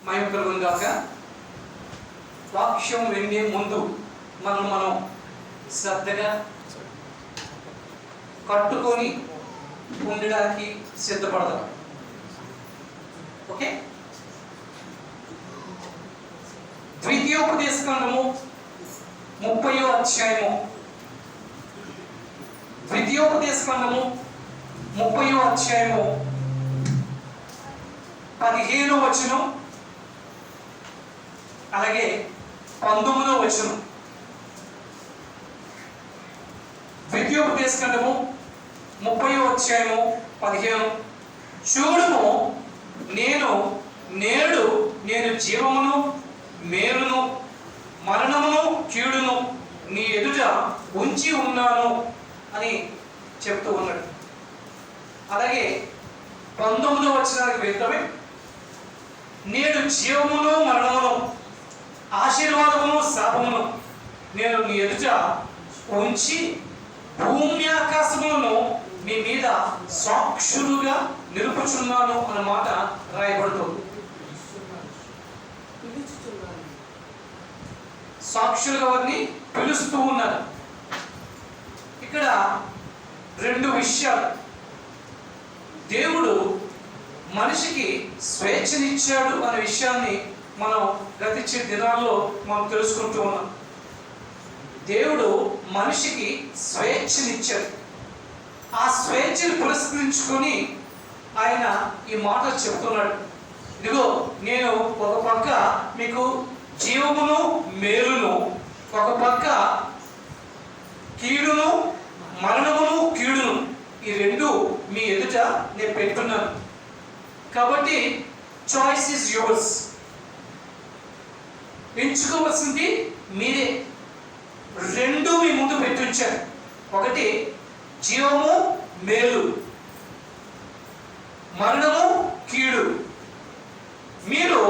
మహిమ కలుగును గాక. వాక్యం వినే ముందు మనం శ్రద్ధగా కట్టుకొని ఉండడానికి సిద్ధపడదాం. ఓకే. ద్వితీయోపదేశకాండము 30వ అధ్యాయము, ద్వితీయోపదేశకాండము 30వ అధ్యాయము 15వ వచనం అలాగే 19వ వచనం. ద్వితీయోపదేశకాండము 30వ అధ్యాయము 15. చూడుము, నేను జీవమును మేలును మరణమును కీడును నీ ఎదుట ఉంచి ఉన్నాను అని చెప్తూ ఉన్నాడు. అలాగే 19వ వచనానికి వెళ్తామే. నేడు జీవమును మరణమును ఆశీర్వాదమును శాపమును నేను నీ ఎదుట ఉంచి భూమి ఆకాశములను మీ మీద సాక్షులుగా నిలుపుచున్నాను అన్నమాట రాయబడుతుంది. సాక్షులుగా వారిని పిలుస్తూ ఉన్నారు. ఇక్కడ రెండు విషయాలు. దేవుడు మనిషికి స్వేచ్ఛనిచ్చాడు అనే విషయాన్ని మనం గతించే దినాల్లో మనం తెలుసుకుంటూ ఉన్నాం. దేవుడు మనిషికి స్వేచ్ఛనిచ్చాడు. ఆ స్వేచ్ఛను పురస్కరించుకొని ఆయన ఈ మాట చెప్తున్నాడు. ఇదిగో, నేను ఒక పక్క మీకు జీవమును మేలును, ఒక పక్క కీడును మరణమును కీడును, ఈ రెండు మీ ఎదుట నేను పెట్టున్నాను. కాబట్టి చాయిస్ ఈజ్ యువర్స్. ఎంచుకోవాల్సింది మీరే. రెండు మీ ముందు పెట్టించారు. ఒకటి జీవము మేలు, మరణము కీడు. మీరు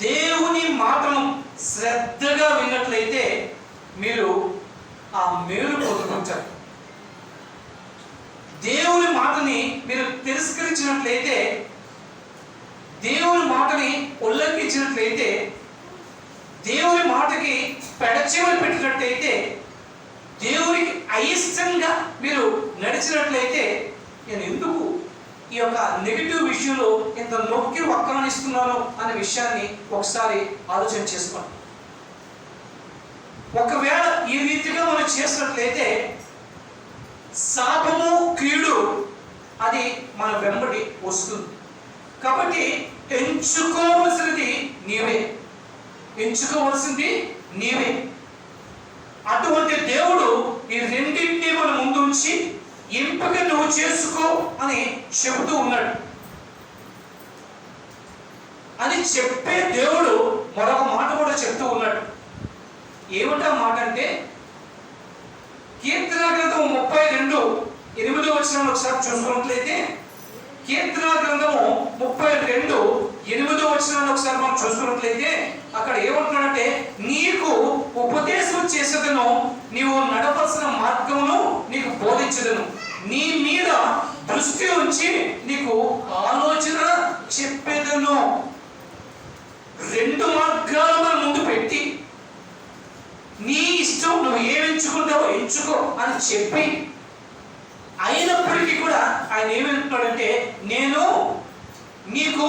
దేవుని మాటను శ్రద్ధగా విన్నట్లయితే మీరు ఆ మేలు పొందుకుంటారు. దేవుని మాటని మీరు తిరస్కరించినట్లయితే, దేవుని మాటని ఉల్లంఘించినట్లయితే, దేవుని మాటకి పెడచెవిని పెట్టినట్లయితే, దేవునికి అయిష్టంగా మీరు నడిచినట్లయితే, నేను ఎందుకు ఈ యొక్క నెగిటివ్ విషయంలో ఇంత నొక్కి వక్కానిస్తున్నాను అనే విషయాన్ని ఒకసారి ఆలోచన చేసుకోండి. ఒకవేళ ఈ రీతిగా మనం చేసినట్లయితే శాపము కీడు అది మన వెంబడి వస్తుంది. కాబట్టి ఎంచుకోవలసింది నీవే. అటువంటి దేవుడు ఈ రెండింటినీ మన ముందు ఉంచి ఎంపిక నువ్వు చేసుకో అని చెబుతూ ఉన్నాడు. అని చెప్పే దేవుడు మరొక మాట కూడా చెప్తూ ఉన్నాడు. ఏమిటా మాట అంటే, కీర్తన గ్రంథము 32:8 వచనం ఒకసారి చూసుకున్నట్లయితే, కీర్తన గ్రంథము 32:8 వచనాన్ని ఒకసారి మనం చూసుకున్నట్లయితే అక్కడ ఏమంటున్నాడంటే, నీకు ఉపదేశం చేసేదను, నీవు నడవలసిన మార్గమును నీకు బోధించదను, నీ మీద దృష్టి ఉంచి నీకు ఆలోచన చెప్పేదను. రెండు మార్గాలు మన ముందు పెట్టి నీ ఇష్టం, నువ్వు ఏమి ఎంచుకుంటావో ఎంచుకో అని చెప్పి, అయినప్పటికీ కూడా ఆయన ఏమంటున్నాడంటే, నేను నీకు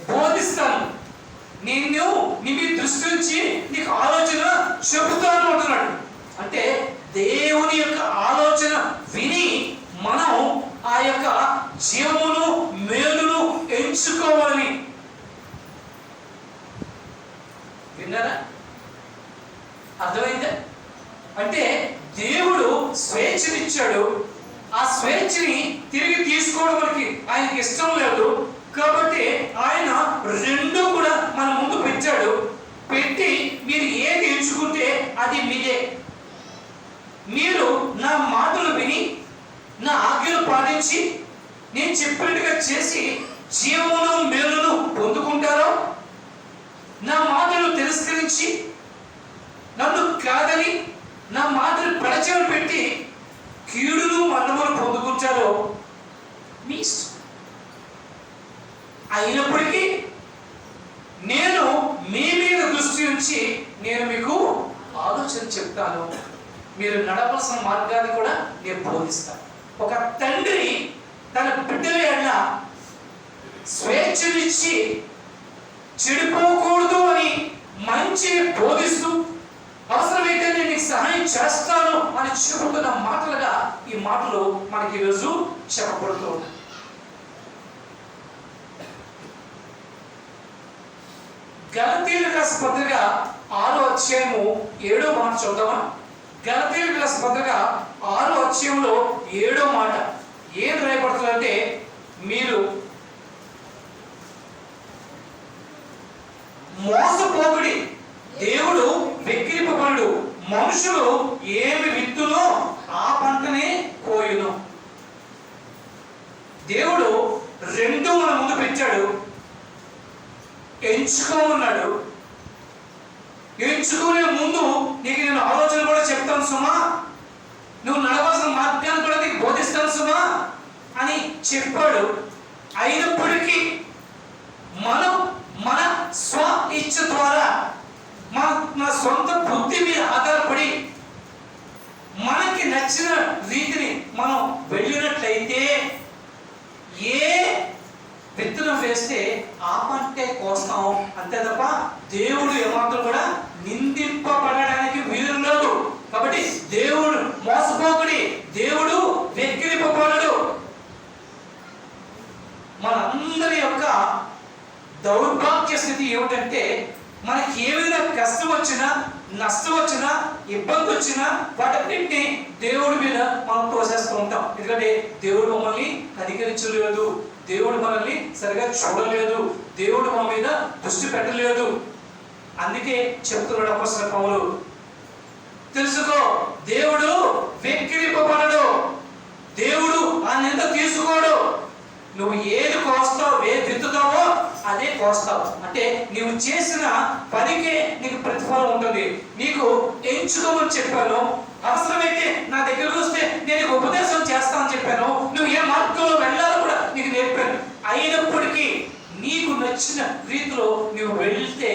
బోధిస్తాను, నేను నీ మీద దృష్టి ఉంచి నీకు ఆలోచన చెబుతాను అంటున్నాడు. అంటే దేవుని యొక్క ఆలోచన విని మనం ఆ యొక్క జీవమును మేలును ఎంచుకోవాలని. విన్నారా? అర్థమైందా? అంటే దేవుడు స్వేచ్ఛనిచ్చాడు. ఆ స్వేచ్ఛని తిరిగి తీసుకోవడం మనకి ఆయనకి ఇష్టం లేదు. కాబట్టి ఆయన రెండు కూడా మన ముందు పెట్టాడు. పెట్టి మీరు ఏది ఎంచుకుంటే అది మీదే. మీరు నా మాటలు విని నా ఆజ్ఞలు పాటించి నేను చెప్పినట్టుగా చేసి జీవమును మేలును పొందుకుంటారో, నా మాటలు తిరస్కరించి నన్ను కాదని నా మాటలు పెడచెవిన పెట్టి కీడును మరణమును పొందుకుంటారో మీ ఇష్టం. అయినప్పటికీ నేను దృష్టి ఉంచి నేను మీకు ఆలోచన చెప్తాను, మీరు నడవలసిన మార్గాన్ని కూడా నేను బోధిస్తాను. ఒక తండ్రి తన బిడ్డల ఎడల స్వేచ్ఛనిచ్చి చెడిపోకూడదు అని మంచి బోధిస్తూ అవసరమైతే నేను నీకు సహాయం చేస్తాను అని చెబుతున్న మాటలుగా ఈ మాటలు మనకి ఈరోజు చెప్పబడుతూ ఉన్నాయి. గలతీయులకు రాసిన పత్రిక 6వ అధ్యాయము 7వ మాట చూద్దామా? గలతీయులకు రాసిన పత్రిక 6వ అధ్యాయంలో 7వ మాట ఏం రాయబడుతుందంటే, మీరు మోసపోకుడి, దేవుడు వెక్కిరింపబడు, మనుషులు ఏమి విత్తునో ఆ పంటనే కోయును. దేవుడు రెండు మన ముందు పెట్టాడు. ఎంచుకోమన్నాడు. ఎంచుకునే ముందు నీకు నేను ఆలోచన కూడా చెప్తాను సుమా, నువ్వు నడవాల్సిన మార్గాన్ని కూడా నీకు బోధిస్తాను సుమా అని చెప్పాడు. అయినప్పటికీ మనం మన స్వ ఇచ్చ ద్వారా మన సొంత బుద్ధి మీద ఆధారపడి మనకి నచ్చిన రీతిని మనం వెళ్ళినట్లయితే ఏ విత్తనం వేస్తే ఆ పంటే కోస్తాం, అంతే తప్ప దేవుడు ఏమాత్రం కూడా నిందింపబడడానికి వీలు లేదు. కాబట్టి దేవుడు మోసపోకుడి, దేవుడు వెక్కిరింపబడడు. మనందరి యొక్క దౌర్భాగ్య స్థితి ఏమిటంటే, మనకి ఏమైనా కష్టం వచ్చినా, నష్టం వచ్చినా, ఇబ్బంది వచ్చినా వాటన్నింటినీ దేవుడి మీద మనం తోసేస్తూ ఉంటాం. ఎందుకంటే దేవుడు మమ్మల్ని కనికరించలేదు, దేవుడు మనల్ని సరిగా చూడలేదు, దేవుడు మన మీద దృష్టి పెట్టలేదు. అందుకే చెప్తున్నాడు అపొస్తలుడైన పౌలు, తెలుసుకో దేవుడు వెక్కిరింపబడడు, దేవుడు ఆ నింద తీసుకోడు. నువ్వు ఏది కోస్తావు, ఏది విత్తుతావో అదే కోస్తావు. అంటే నువ్వు చేసిన పనికే నీకు ప్రతిఫలం ఉంటుంది. నీకు ఎంచుకోమని చెప్పాను, అవసరమైతే నా దగ్గరకు వస్తే నేను ఉపదేశం చేస్తానని చెప్పాను, నువ్వు ఏ మార్గంలో వెళ్ళాలో కూడా నీకు నేర్పాను. అయినప్పటికీ నీకు నచ్చిన రీతిలో నువ్వు వెళ్తే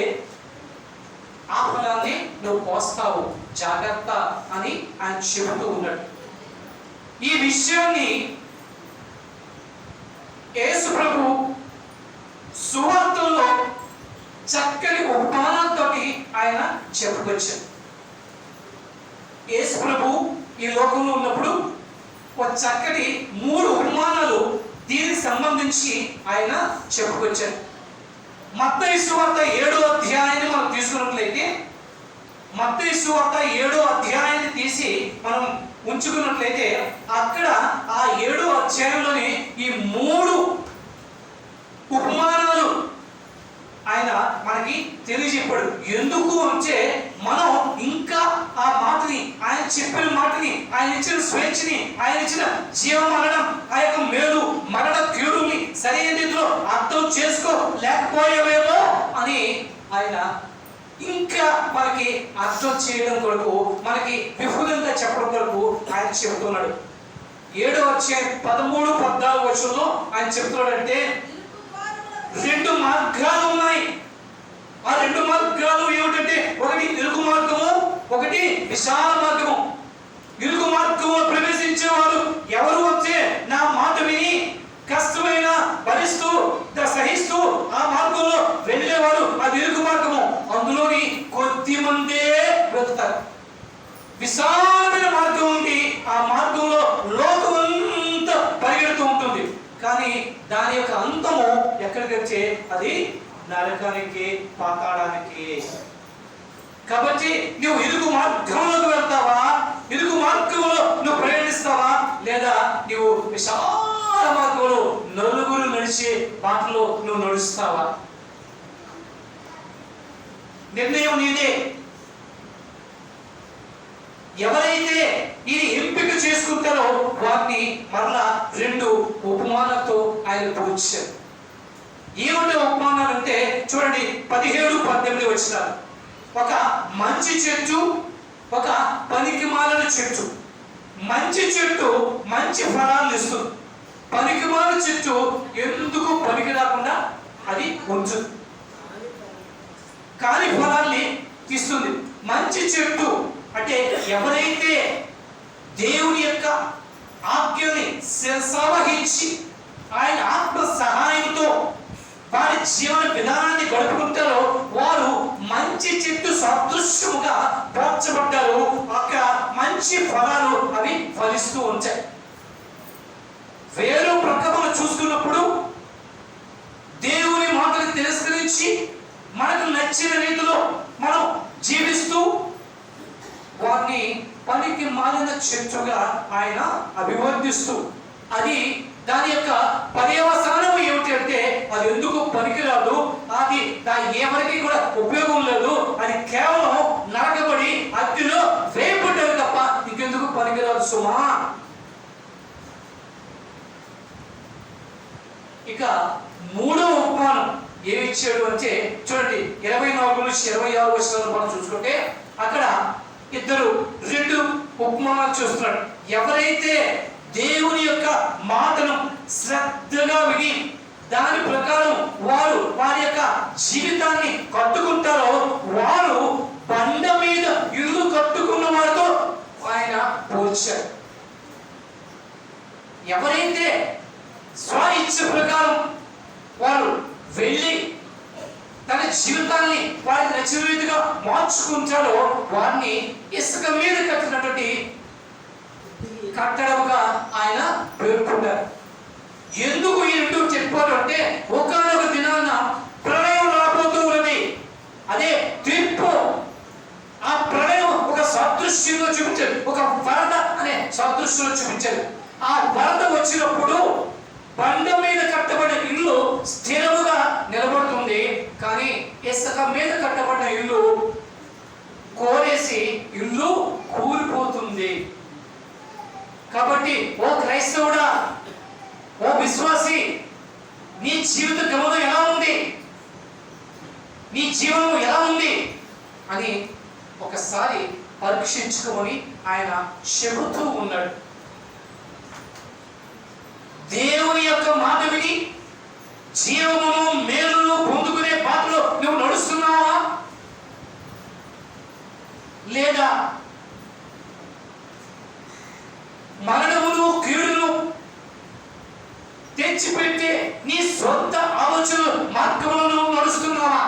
ఆ ఫలాన్ని నువ్వు కోస్తావు, జాగ్రత్త అని ఆయన చెబుతూ ఉన్నాడు. ఈ విషయాన్ని యేసు ప్రభు సువార్తల్లో చక్కని ఉపమానంతో ఆయన చెప్పుకొచ్చారు. యేసు ప్రభు ఈ లోకంలో ఉన్నప్పుడు ఒక చక్కటి 3 ఉపమానాలు దీనికి సంబంధించి ఆయన చెప్పుకొచ్చారు. మత్తయి సువార్త 7వ అధ్యాయాన్ని మనం తీసుకున్నట్లయితే, మత్తయి సువార్త 7వ అధ్యాయాన్ని తీసి మనం ఉంచుకున్నట్లయితే అక్కడ ఆ 7వ అధ్యాయంలోని ఈ 3 ఉపమానాలు ఆయన మనకి తెలియజెప్పాడు. ఎందుకు అంటే మనం ఇంకా ఆ మాటని, ఆయన చెప్పిన మాటని, ఆయన ఇచ్చిన స్వేచ్ఛని, ఆయన ఇచ్చిన జీవ మరణం, ఆ యొక్క మేలు మరణ కీడుని సరైన రీతిలో అర్థం చేసుకోలేకపోయేవేమో అని ఆయన ఇంకా మనకి అర్థం చేయడం కొరకు, మనకి విపులంగా చెప్పడం కొరకు ఆయన చెబుతున్నాడు. 7వ అధ్యాయం 13, 14 వచనంలో ఆయన చెప్తున్నాడంటే, 2 మార్గాలు ఉన్నాయి. ఆ 2 మార్గాలు ఏమిటంటే, ఒకటి ఇరుకు మార్గము, ఒకటి విశాల మార్గము. ఇరుకు మార్గంలో ప్రవేశించేవారు ఎవరు అంటే, నా మాట విని కష్టమైన భరిస్తూ సహిస్తూ ఆ మార్గంలో వెళ్ళేవారు, అది ఇరుకు మార్గము. అందులోని కొద్ది మందే వెళ్తారు. విశాలమైన మార్గం ఉంది, ఆ మార్గంలో లోకమంతా పరిగెడుతూ ఉంటుంది. కానీ దాని యొక్క అంతము ఎక్కడికి వచ్చే, అది నరకానికి, పాతాళానికి. కాబట్టి నువ్వు ఇరుకు మార్గంలోకి వెళ్తావా, ఇరుకు మార్గంలో నువ్వు ప్రయాణిస్తావా, లేదా నువ్వు విశాల మార్గంలో నలుగురు నడిచే బాటలో నువ్వు నడుస్తావా? నిర్ణయం నీదే. ఎవరైతే ఇది ఎంపిక చేసుకుంటారో వారిని మరలా 2 ఉపమానాలతో ఆయన పూజించారు. ఏమంటే ఉపమానాలు అంటే చూడండి, 17, 18 వచనాలు. ఒక మంచి చెట్టు, ఒక పనికిమాలిన చెట్టు. మంచి చెట్టు మంచి ఫలాలను ఇస్తుంది, పనికిమాలిన చెట్టు ఎందుకు పనికి రాకుండా అది ఉంచుతుంది. కాని ఫలాల్ని ఇస్తుంది. మంచి చెట్టు అంటే ఎవరైతే దేవుని యొక్క ఆజ్ఞల్ని శిరసావహించి ఆయన ఆత్మ సహాయంతో వారి జీవన విధానాన్ని గడుపుకుంటారో వారు మంచి చెట్టు సదృశ్యముగా పోర్చబడ్డారు. అక్కడ మంచి ఫలాలు అవి ఫలిస్తూ ఉంటాయి. వేరు ప్రక్కన చూసుకున్నప్పుడు దేవుని మాటలు తిరస్కరించి మనకు నచ్చిన రీతిలో మనం జీవిస్తూ వారిని పనికి మాలిన చెట్టుగా ఆయన అభివర్ధిస్తూ, అది దాని యొక్క పర్యవసానం ఏమిటి అంటే అది ఎందుకు పనికిరాదు, అది ఎవరికి కూడా ఉపయోగం లేదు, అది కేవలం నరకబడి అగ్నిలో వేయబడ్డది తప్ప ఇంకెందుకు పనికిరాదు సుమా. ఇక మూడవ ఉపమానం ఏమిచ్చాడు అంటే చూడండి, 24 నుంచి 26 వచనాలు మనం చూసుకుంటే అక్కడ ఇద్దరు రెండు ఉపమానాలు చూస్తున్నాడు. ఎవరైతే దేవుని యొక్క మాటను శ్రద్ధగా విని దాని ప్రకారం వారు వారి యొక్క జీవితాన్ని కట్టుకుంటారో వారు బండ మీద ఇల్లు కట్టుకున్న వారితో ఆయన పోల్చాడు. ఎవరైతే స్వ ఇచ్చ ప్రకారం వారు వెళ్ళి తన జీవితాన్ని వారికి నచ్చిన రీతిగా మార్చుకుంటారో వారిని ఇసుక మీద కట్టినటువంటి కట్టడముగా ఆయన పేర్కొన్నారు. ఎందుకు ఈ రెండు చెప్పారు అంటే ఒకనొక దినాన ప్రళయం రాబోతూ ఉన్నది, అదే తీర్పు. ఆ ప్రళయం ఒక సదృశ్యంలో చూపించారు, ఒక వరద అనే సదృశ్యంలో చూపించారు. ఆ వరద వచ్చినప్పుడు బండ మీద కట్టబడిన ఇల్లు స్థిరముగా నిలబడుతుంది, కానీ ఇసుక మీద కట్టబడిన ఇల్లు కోరేసి ఇల్లు కూలిపోతుంది. కాబట్టి ఓ క్రైస్తవుడా, ఓ విశ్వాసి, నీ జీవిత గమనం ఎలా ఉంది, నీ జీవనం ఎలా ఉంది అని ఒకసారి పరీక్షించుకోమని ఆయన చెబుతూ ఉన్నాడు. దేవుని యొక్క మాట విని జీవమును మేలును పొందుకునే బాటలో నువ్వు నడుస్తున్నావా, లేదా మరణమును కీడును తెచ్చిపెట్టే నీ సొంత ఆలోచన మార్గంలో నడుస్తున్నావా?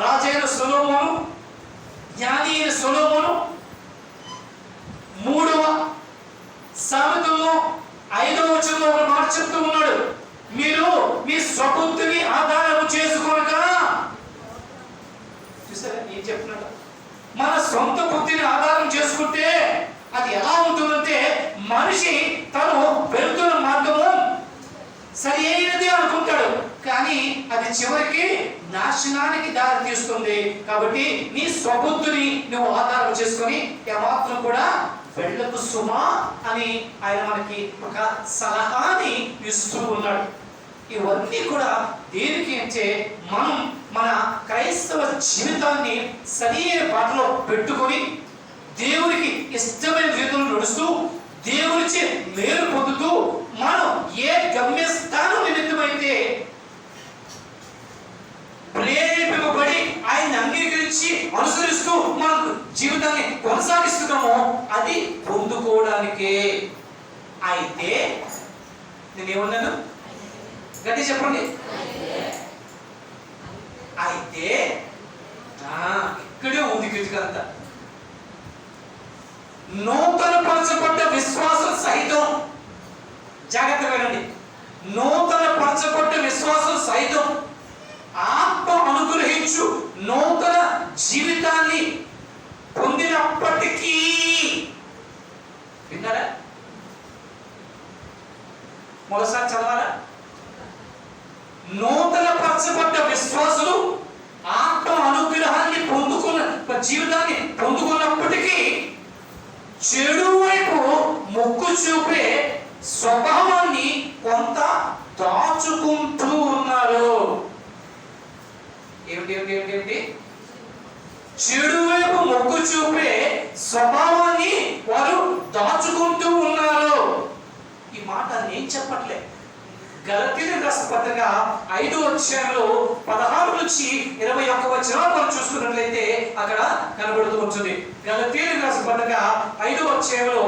రాజైన సొలొమోను, జ్ఞాని అయిన సొలొమోను 3వ సామెతల్లో 5వ వచనంలో ఒక మాట చెప్తూ ఉన్నాడు, మీరు మీ స్వబుద్ధిని ఆధారం చేసుకోనక. చూసారా ఏం చెప్తున్నాడు? మన సొంత బుద్ధిని ఆధారం చేసుకుంటే అది ఎలా ఉంటుందంటే మనిషి తను వెళ్తున్న మార్గము సరి అయినది అనుకుంటాడు, కానీ అది చివరికి నాశనానికి దారి తీస్తుంది. కాబట్టి నీ స్వబుద్ధిని నువ్వు ఆధారం చేసుకొని ఏమాత్రం కూడా వెళ్ళకు సుమా అని ఆయన మనకి ఒక సలహాని ఇస్తూ ఉన్నాడు. ఇవన్నీ కూడా దేనికి అంటే మనం మన క్రైస్తవ జీవితాన్ని సరైన బాటలో పెట్టుకొని దేవునికి ఇష్టమైన రీతిలో నడుస్తూ దేవునిచే మేలు పొందుతూ మనం ఏ గమ్యస్థానం నిమిత్తమైతే ప్రేరేపింపబడి ఆయన అంగీకరించి అనుసరిస్తూ మన జీవితాన్ని కొనసాగిస్తున్నామో అది పొందుకోవడానికే. అయితే నేనేమన్నాను గట్టి చెప్పండి. అయితే ఇక్కడే ఉంది కిటికంతా. నూతన పరచబడ్డ విశ్వాసం సహితం, జాగ్రత్తగా వినండి, నూతన పరచబడ్డ విశ్వాసం సహితం ఆత్మ అనుగ్రహించు నూతన జీవితాన్ని పొందినప్పటికీ, విన్నారా? మొదటిసారి చదవాలా? నూతన పరచబడ్డ విశ్వాసులు ఆత్మ అనుగ్రహాన్ని పొందుకున్న జీవితాన్ని పొందుకున్నప్పటికీ చెడు వైపు మొగ్గు చూపే స్వభావాన్ని కొంత దాచుకుంటూ ఉన్నారు. ఏమిటి? చెడు వైపు మొగ్గు చూపే స్వభావాన్ని వారు దాచుకుంటూ ఉన్నారు. ఈ మాట నేను చెప్పట్లే, గలతీయులకు రాసిన పత్రిక 5వ అధ్యాయంలో 16 నుంచి 21 వచనాలు మనం చూసుకున్నట్లయితే అక్కడ కనబడుతూ ఉంటుంది. గలతీయులకు రాసిన పత్రిక 5వ అధ్యాయంలో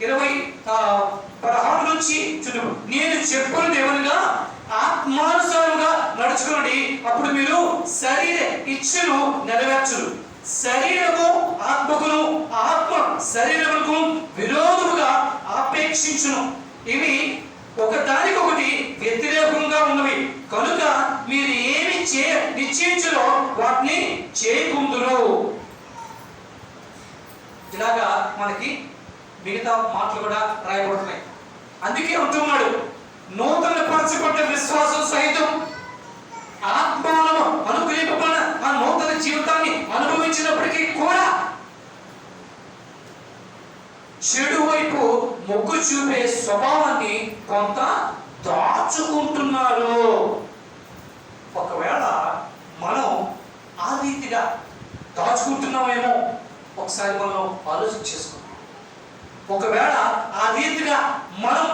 16 నుంచి చూద్దాం. నేను చెప్పున్నది ఏమనగా ఆత్మానుసారంగా నడుచుకోండి, అప్పుడు మీరు శరీర ఇచ్ఛను నెరవేర్చురు. శరీరము ఆత్మకును, ఆత్మ శరీరములకు విరోధముగా ఆపేక్షించును. ఇవి ఒకదానికొకటి వ్యతిరేకంగా ఉన్నవి కనుక మీరు ఏమి నిశ్చయించులో వాటిని చేయకుందురు. ఇలాగా మనకి మిగతా మాటలు కూడా రాయబడుతున్నాయి. అందుకే అంటున్నాడు, నూతన పరచబడ్డ విశ్వాసం సహితం ఆత్మను అనుగ్రహింపబడిన ఆ నూతన జీవితాన్ని అనుభవించినప్పటికీ కూడా చెడు వైపు మొగ్గు చూపే స్వభావాన్ని కొంత దాచుకుంటున్నారు. ఒకవేళ మనం ఆ రీతిగా దాచుకుంటున్నామేమో ఒకసారి మనం ఆలోచన చేసుకుంటాం. ఒకవేళ ఆ రీతిగా మనం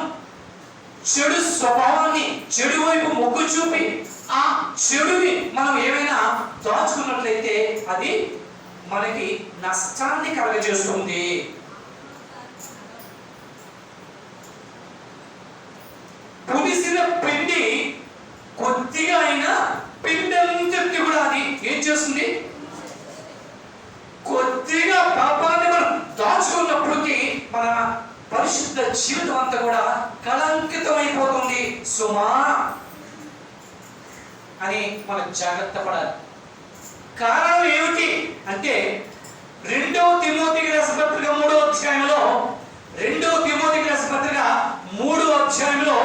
చెడు స్వభావాన్ని, చెడు వైపు మొగ్గు చూపి ఆ చెడుని మనం ఏమైనా దాచుకున్నట్లయితే అది మనకి నష్టాన్ని కలగజేస్తుంది. పులిసిన పిండి కొద్దిగా అయినా పిండి అంతటి కూడా అది ఏం చేస్తుంది? కొద్దిగా పాపాన్ని మనం దాచుకున్నప్పటికీ మన పరిశుద్ధ జీవితం అంతా కూడా కళంకితమైపోతుంది సుమా అని మనం జాగ్రత్త పడాలి. కారణం ఏమిటి అంటే 2వ తిమోతికి రాసిన పత్రిక 3వ అధ్యాయంలో 2వ తిమోతికి రాసిన పత్రిక 3వ అధ్యాయంలో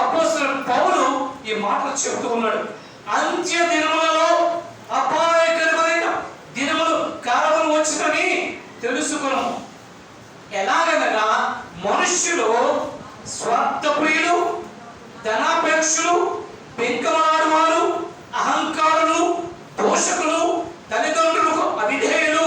అపోస్తలుడు పౌలు ఈ మాటలు చెబుతూ ఉన్నాడు. అంత్య దినములలో అపాయకరమైన దినములు కాలములు వచ్చునని తెలుసుకున్నాము. ఎలాగనగా మనుష్యులు స్వార్థప్రియులు, ధనాపేక్షులు, పెంకలాడువారు, అహంకారులు, దోషకులు, తల్లిదండ్రులకు అవిధేయులు,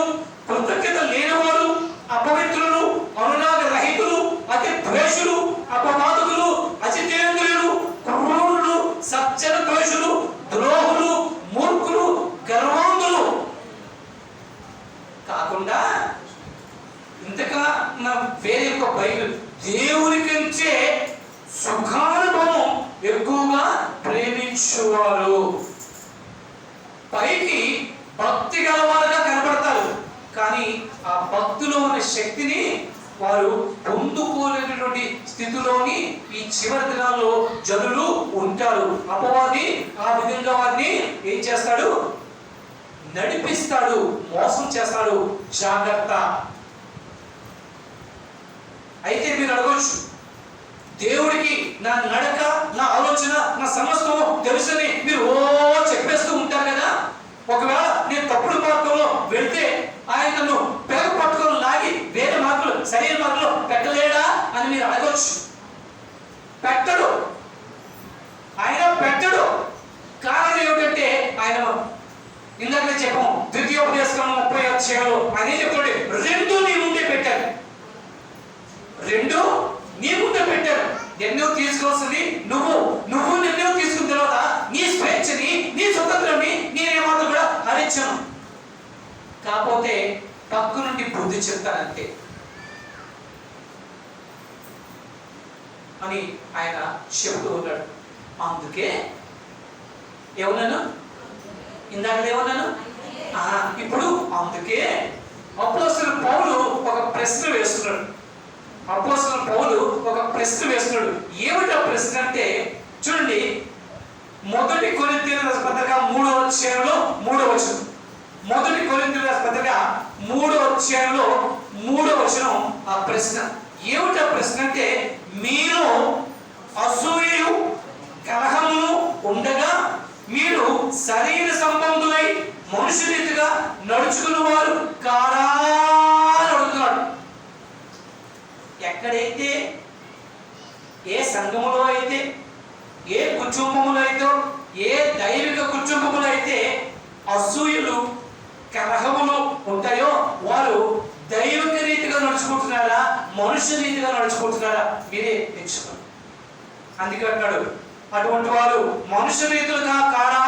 కృతజ్ఞత లేనివారు, అపవిత్రులు, అనురాగ రహితులు, అతి ద్వేషులు, అపవాదకులు, అజితేంద్రియులు, క్రూరులు, సజ్జన ద్వేషులు, ద్రోహులు, మూర్ఖులు, గర్వాంధులు కాకుండా ఇంతగా వేరే యొక్క బైబిల్ దేవుని కంటే సుఖానుభవం ఎక్కువగా ప్రేమించువారు. పైకి భక్తి గలవారుగా కనబడతారు, కానీ ఆ భక్తిలో ఉన్న శక్తిని వారు పొందుకోలేనటువంటి స్థితిలోని ఈ చివరి దినాల్లో జనులు ఉంటారు. అపవాది ఆ విధంగా వారిని ఏం చేస్తాడు? నడిపిస్తాడు, మోసం చేస్తాడు. జాగ్రత్త. అయితే మీరు అడగవచ్చు, దేవుడికి నా నడక, నా ఆలోచన, నా సమస్తము తెలుసని మీరు చెప్పేస్తూ ఉంటారు కదా. ఒకవేళ నేను తప్పుడు మార్గంలో వెళ్తే ఆయన నన్ను పెగ పట్టుకొని లాగి వేరే మార్గంలో, సరైన మార్గంలో పెట్టలేడా అని మీరు అడగవచ్చు. పెట్టడు, ఆయన పెట్టడు. కారణం ఏమిటంటే ఆయన ఇందాక చెప్పాము ద్వితీయోపదేశకాండం 30వ అధ్యాయంలో ఆయన చెప్తాడు, 2 నీ ముందే పెట్టారు. 2 నీ ముందే పెట్టారు. నిర్ణయం తీసుకోవాల్సింది నువ్వు నిర్ణయం తీసుకున్న తర్వాత నీ స్వేచ్ఛని, నీ స్వతంత్రాన్ని నేనేమాత్రం కూడా హరించను. కాకపోతే పక్క నుండి బుద్ధి చెప్తానంతే అని ఆయన చెబుతూ ఉన్నాడు. అందుకే ఏమన్నాను ఇందాక? ఏమన్నాను? ఇప్పుడు అందుకే అపోస్తలుడు పౌలు ఒక ప్రశ్న వేస్తున్నాడు. అపోస్తలుడు పౌలు ఒక ప్రశ్న వేస్తున్నాడు. ఏమిటి ఆ ప్రశ్న అంటే చూడండి, 1 కొరింథీయుల పత్రిక 3వ అధ్యాయంలో 3వ వచనం. 1 కొరింథీయుల పత్రిక 3వ అధ్యాయంలో 3వ వచనం. ఆ ప్రశ్న ఏమిటి? ఆ ప్రశ్న అంటే, మీరు అసూయయు కలహమును ఉండగా మీరు శరీర సంబంధులై మనుషు రీతిగా నడుచుకున్న వారు కారా అని అడుగుతున్నాడు. ఎక్కడైతే, ఏ సంఘములో అయితే, ఏ కుటుంబములో అయితే, ఏ దైవిక కుటుంబములో అయితే అసూయలు కలహములు ఉంటాయో వారు దైవిక రీతిగా నడుచుకుంటున్నారా, మనుష్య రీతిగా నడుచుకుంటున్నారా? మీరే తెచ్చుకోండి. అందుకే అంటాడు, అటువంటి వారు మనుష్య రీతులుగా కారా.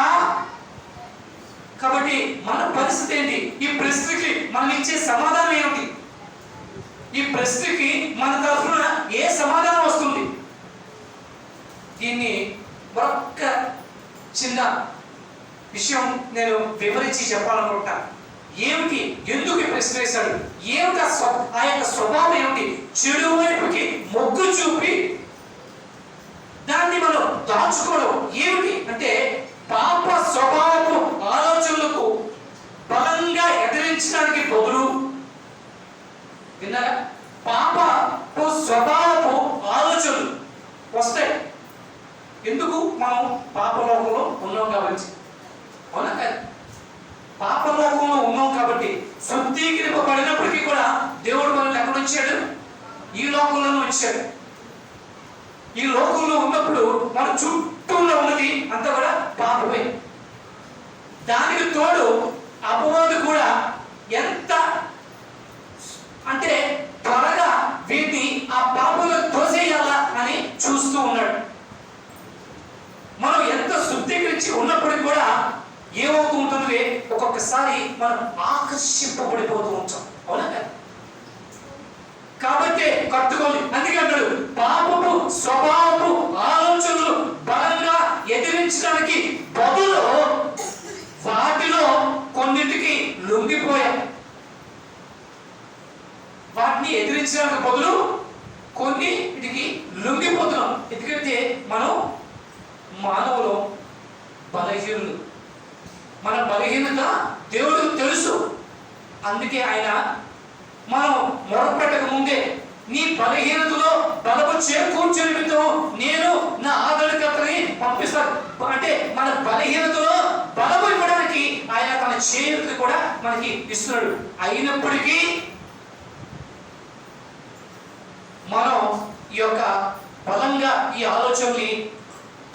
కాబట్టి మన పరిస్థితి ఏంటి? ఈ ప్రశ్నకి మనం ఇచ్చే సమాధానం ఏమిటి? ఈ ప్రశ్నకి మన తరఫున ఏ సమాధానం వస్తుంది? దీన్ని మరొక్క చిన్న విషయం నేను వివరించి చెప్పాలనుకుంటా. ఏమిటి, ఎందుకు ఈ ప్రశ్న వేశాడు, ఏమిటి ఆ యొక్క స్వభావం ఏమిటి? చెడు వైపుకి మొగ్గు చూపి దాన్ని మనం దాచుకోవడం ఏమిటి అంటే, పాప స్వభావపు ఆలోచనలకు బలంగా ఎదిరించడానికి బదులు, విన్నారా, పాపపు స్వభావపు ఆలోచనలు వస్తాయి. ఎందుకు? మనం పాపలోకంలో ఉన్నాం కాబట్టి. అవునా కాదు? పాపలోకంలో ఉన్నాం కాబట్టి శుద్ధీకరింపబడినప్పటికీ కూడా దేవుడు మనల్ని ఎక్కడ ఉంచాడు? ఈ లోకంలోనే ఉంచాడు. ఈ లోకంలో ఉన్నప్పుడు మన చుట్టూలో ఉన్నది అంతా కూడా పాపమే. దానికి తోడు అపవాదు కూడా ఎంత అంటే త్వరగా వీటిని ఆ పాపంలో తోసేయాలా అని చూస్తూ ఉన్నాడు. మనం ఎంత శుద్ధీకరించి ఉన్నప్పటికీ కూడా ఏమవుతూ ఉంటుంది, ఒక్కొక్కసారి మనం ఆకర్షింపబడిపోతూ ఉంటాం. అవునా? కాబట్టి కట్టుకోండి. అందుకే అంటాడు, పాపపు స్వభావపు ఆలోచనలు బలంగా ఎదిరించడానికి బదులు వాటిలో కొన్నిటికి లొంగిపోయాం. వాటిని ఎదిరించడానికి బదులు కొన్నిటికి లొంగిపోతున్నాం. ఎందుకంటే మనం మానవులు బలహీనులు. మన బలహీనత దేవుడికి తెలుసు. అందుకే ఆయన మనం మొరపెట్టక ముందే, నీ బలహీనతలో బలము చేకూర్చే నిమిత్తం నేను నా ఆదరణకర్తని పంపిస్తాను అంటే, మన బలహీనతలో బలము ఇవ్వడానికి ఆయన తన చేతులు కూడా మనకి ఇస్తున్నాడు. అయినప్పటికీ మనం ఈ యొక్క బలంగా ఈ ఆలోచనని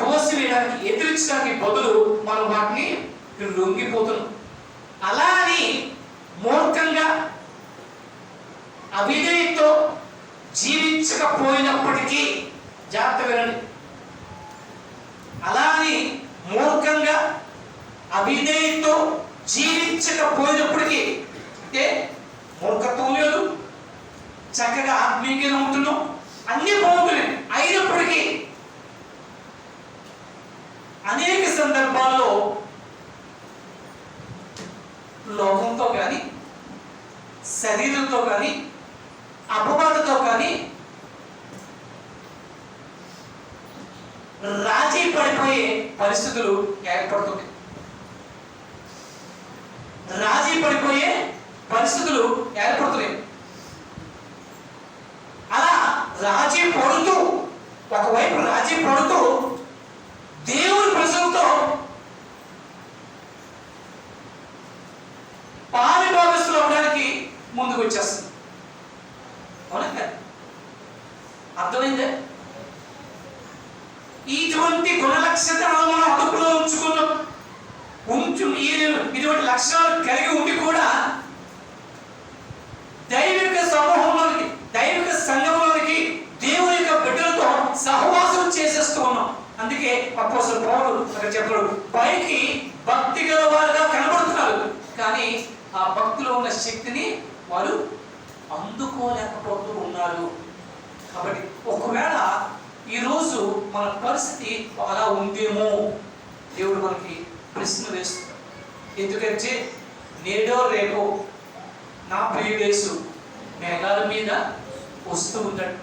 తోసివేయడానికి, ఎదిరించడానికి బదులు మనం వాటిని లొంగిపోతున్నాం. అలా అని మూర్ఖంగా అవిధేయతో జీవించకపోయినప్పటికీ, జాగ్రత్త వినండి, అలా అని మూర్ఖంగా అవిధేయతో జీవించకపోయినప్పటికీ, అంటే మూర్ఖత్వం లేదు, చక్కగా ఆత్మీయంగా ఉంటున్నాం, అన్ని బాగుంటున్నాయి. అయినప్పటికీ అనేక సందర్భాల్లో లోకంతో కానీ, శరీరంతో కానీ, అపవాదతో కానీ రాజీ పడిపోయే పరిస్థితులు ఏర్పడుతున్నాయి. రాజీ పడిపోయే పరిస్థితులు ఏర్పడుతున్నాయి. అలా రాజీ పడుతూ, ఒకవైపు రాజీ పడుతూ దేవుని ప్రజలతో పాలి భాగస్తులు అవడానికి ముందుకు వచ్చేస్తుంది. అవునా? అర్థమైందే? ఇటువంటి గుణలక్షణాలను మనం అదుపులో ఉంచుకున్నాం. ఇటువంటి లక్షణాలు కలిగి ఉండి కూడా దైవిక సమూహంలోనికి, దైవిక సంఘంలోనికి దేవుని యొక్క బిడ్డలతో సహవాసం చేసేస్తూ ఉన్నాం. అందుకే అపోస్తలుడు పౌలు అక్కడ చెప్పాడు, పైకి భక్తి గల వారుగా కనబడుతున్నారు, కానీ ఆ భక్తిలో ఉన్న శక్తిని వారు అందుకోలేకపోతూ ఉన్నారు. కాబట్టి ఒకవేళ ఈరోజు మన పరిస్థితి అలా ఉందేమో దేవుడు మనకి ప్రశ్న వేస్తున్నాడు. ఎందుకంటే నేడో రేపో నా ప్రియుడేసు మేఘాల మీద వస్తూ ఉన్నాడు.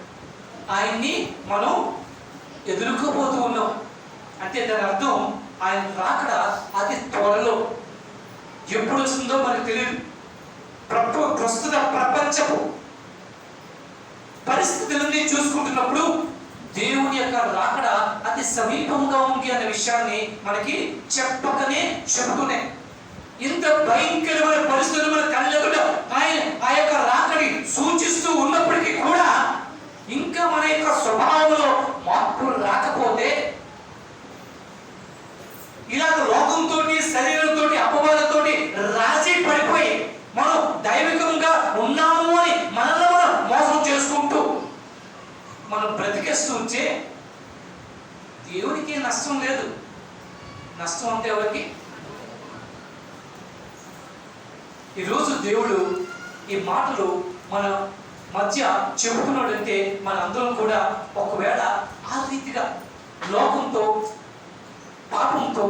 ఆయన్ని మనం ఎదుర్కోబోతూ ఉన్నాం. అంటే దాని అర్థం ఆయన రాకడ అతి త్వరలో. ఎప్పుడు వస్తుందో మనకు తెలియదు. ప్రస్తుత ప్రపంచపు పరిస్థితులన్నీ చూసుకుంటున్నప్పుడు దేవుని యొక్క రాకడ అతి సమీపంగా ఉంది అనే విషయాన్ని మనకి చెప్పకనే చెబుతూనే, ఇంత భయంకరమైన పరిస్థితులు మన కళ్ళెదుట ఆయన ఆ యొక్క రాకడి సూచిస్తూ ఉన్నప్పటికీ కూడా ఇంకా మన యొక్క స్వభావంలో మార్పు రాకపోతే, ఇలాగ లోకంతో, శరీరంతో, అపవాదంతో రాజీ పడిపోయి మనం దైవికంగా ఉన్నాము అని మనల్ని మనం మోసం చేసుకుంటూ మనం బ్రతికేస్తూ ఉంటే దేవునికి నష్టం లేదు. నష్టం అంతే ఎవరికి? ఈరోజు దేవుడు ఈ మాటలు మన మధ్య చెబుతున్నాడంటే మన అందరం కూడా ఒకవేళ ఆ రీతిగా లోకంతో, పాపంతో,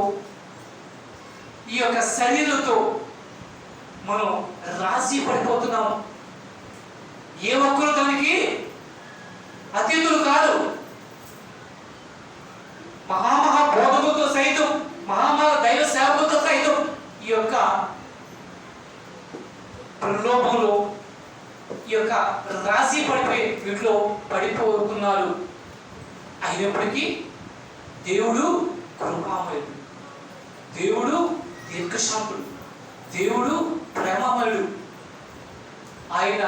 ఈ యొక్క శరీరంతో మనం రాజీ పడిపోతున్నాము. ఏ ఒక్కరు దానికి అతీతులు కాదు. మహామహా బోధకులతో సైతం, మహామహా దైవ సేవకులతో సైతం ఈ యొక్క ప్రలోభంలో, ఈ యొక్క రాజీ పడిపోయి వీటిలో పడిపోతున్నారు. అయినప్పటికీ దేవుడు కృపామయుడు, దేవుడు దీర్ఘశాంతుడు, దేవుడు ప్రేమమయుడు. ఆయన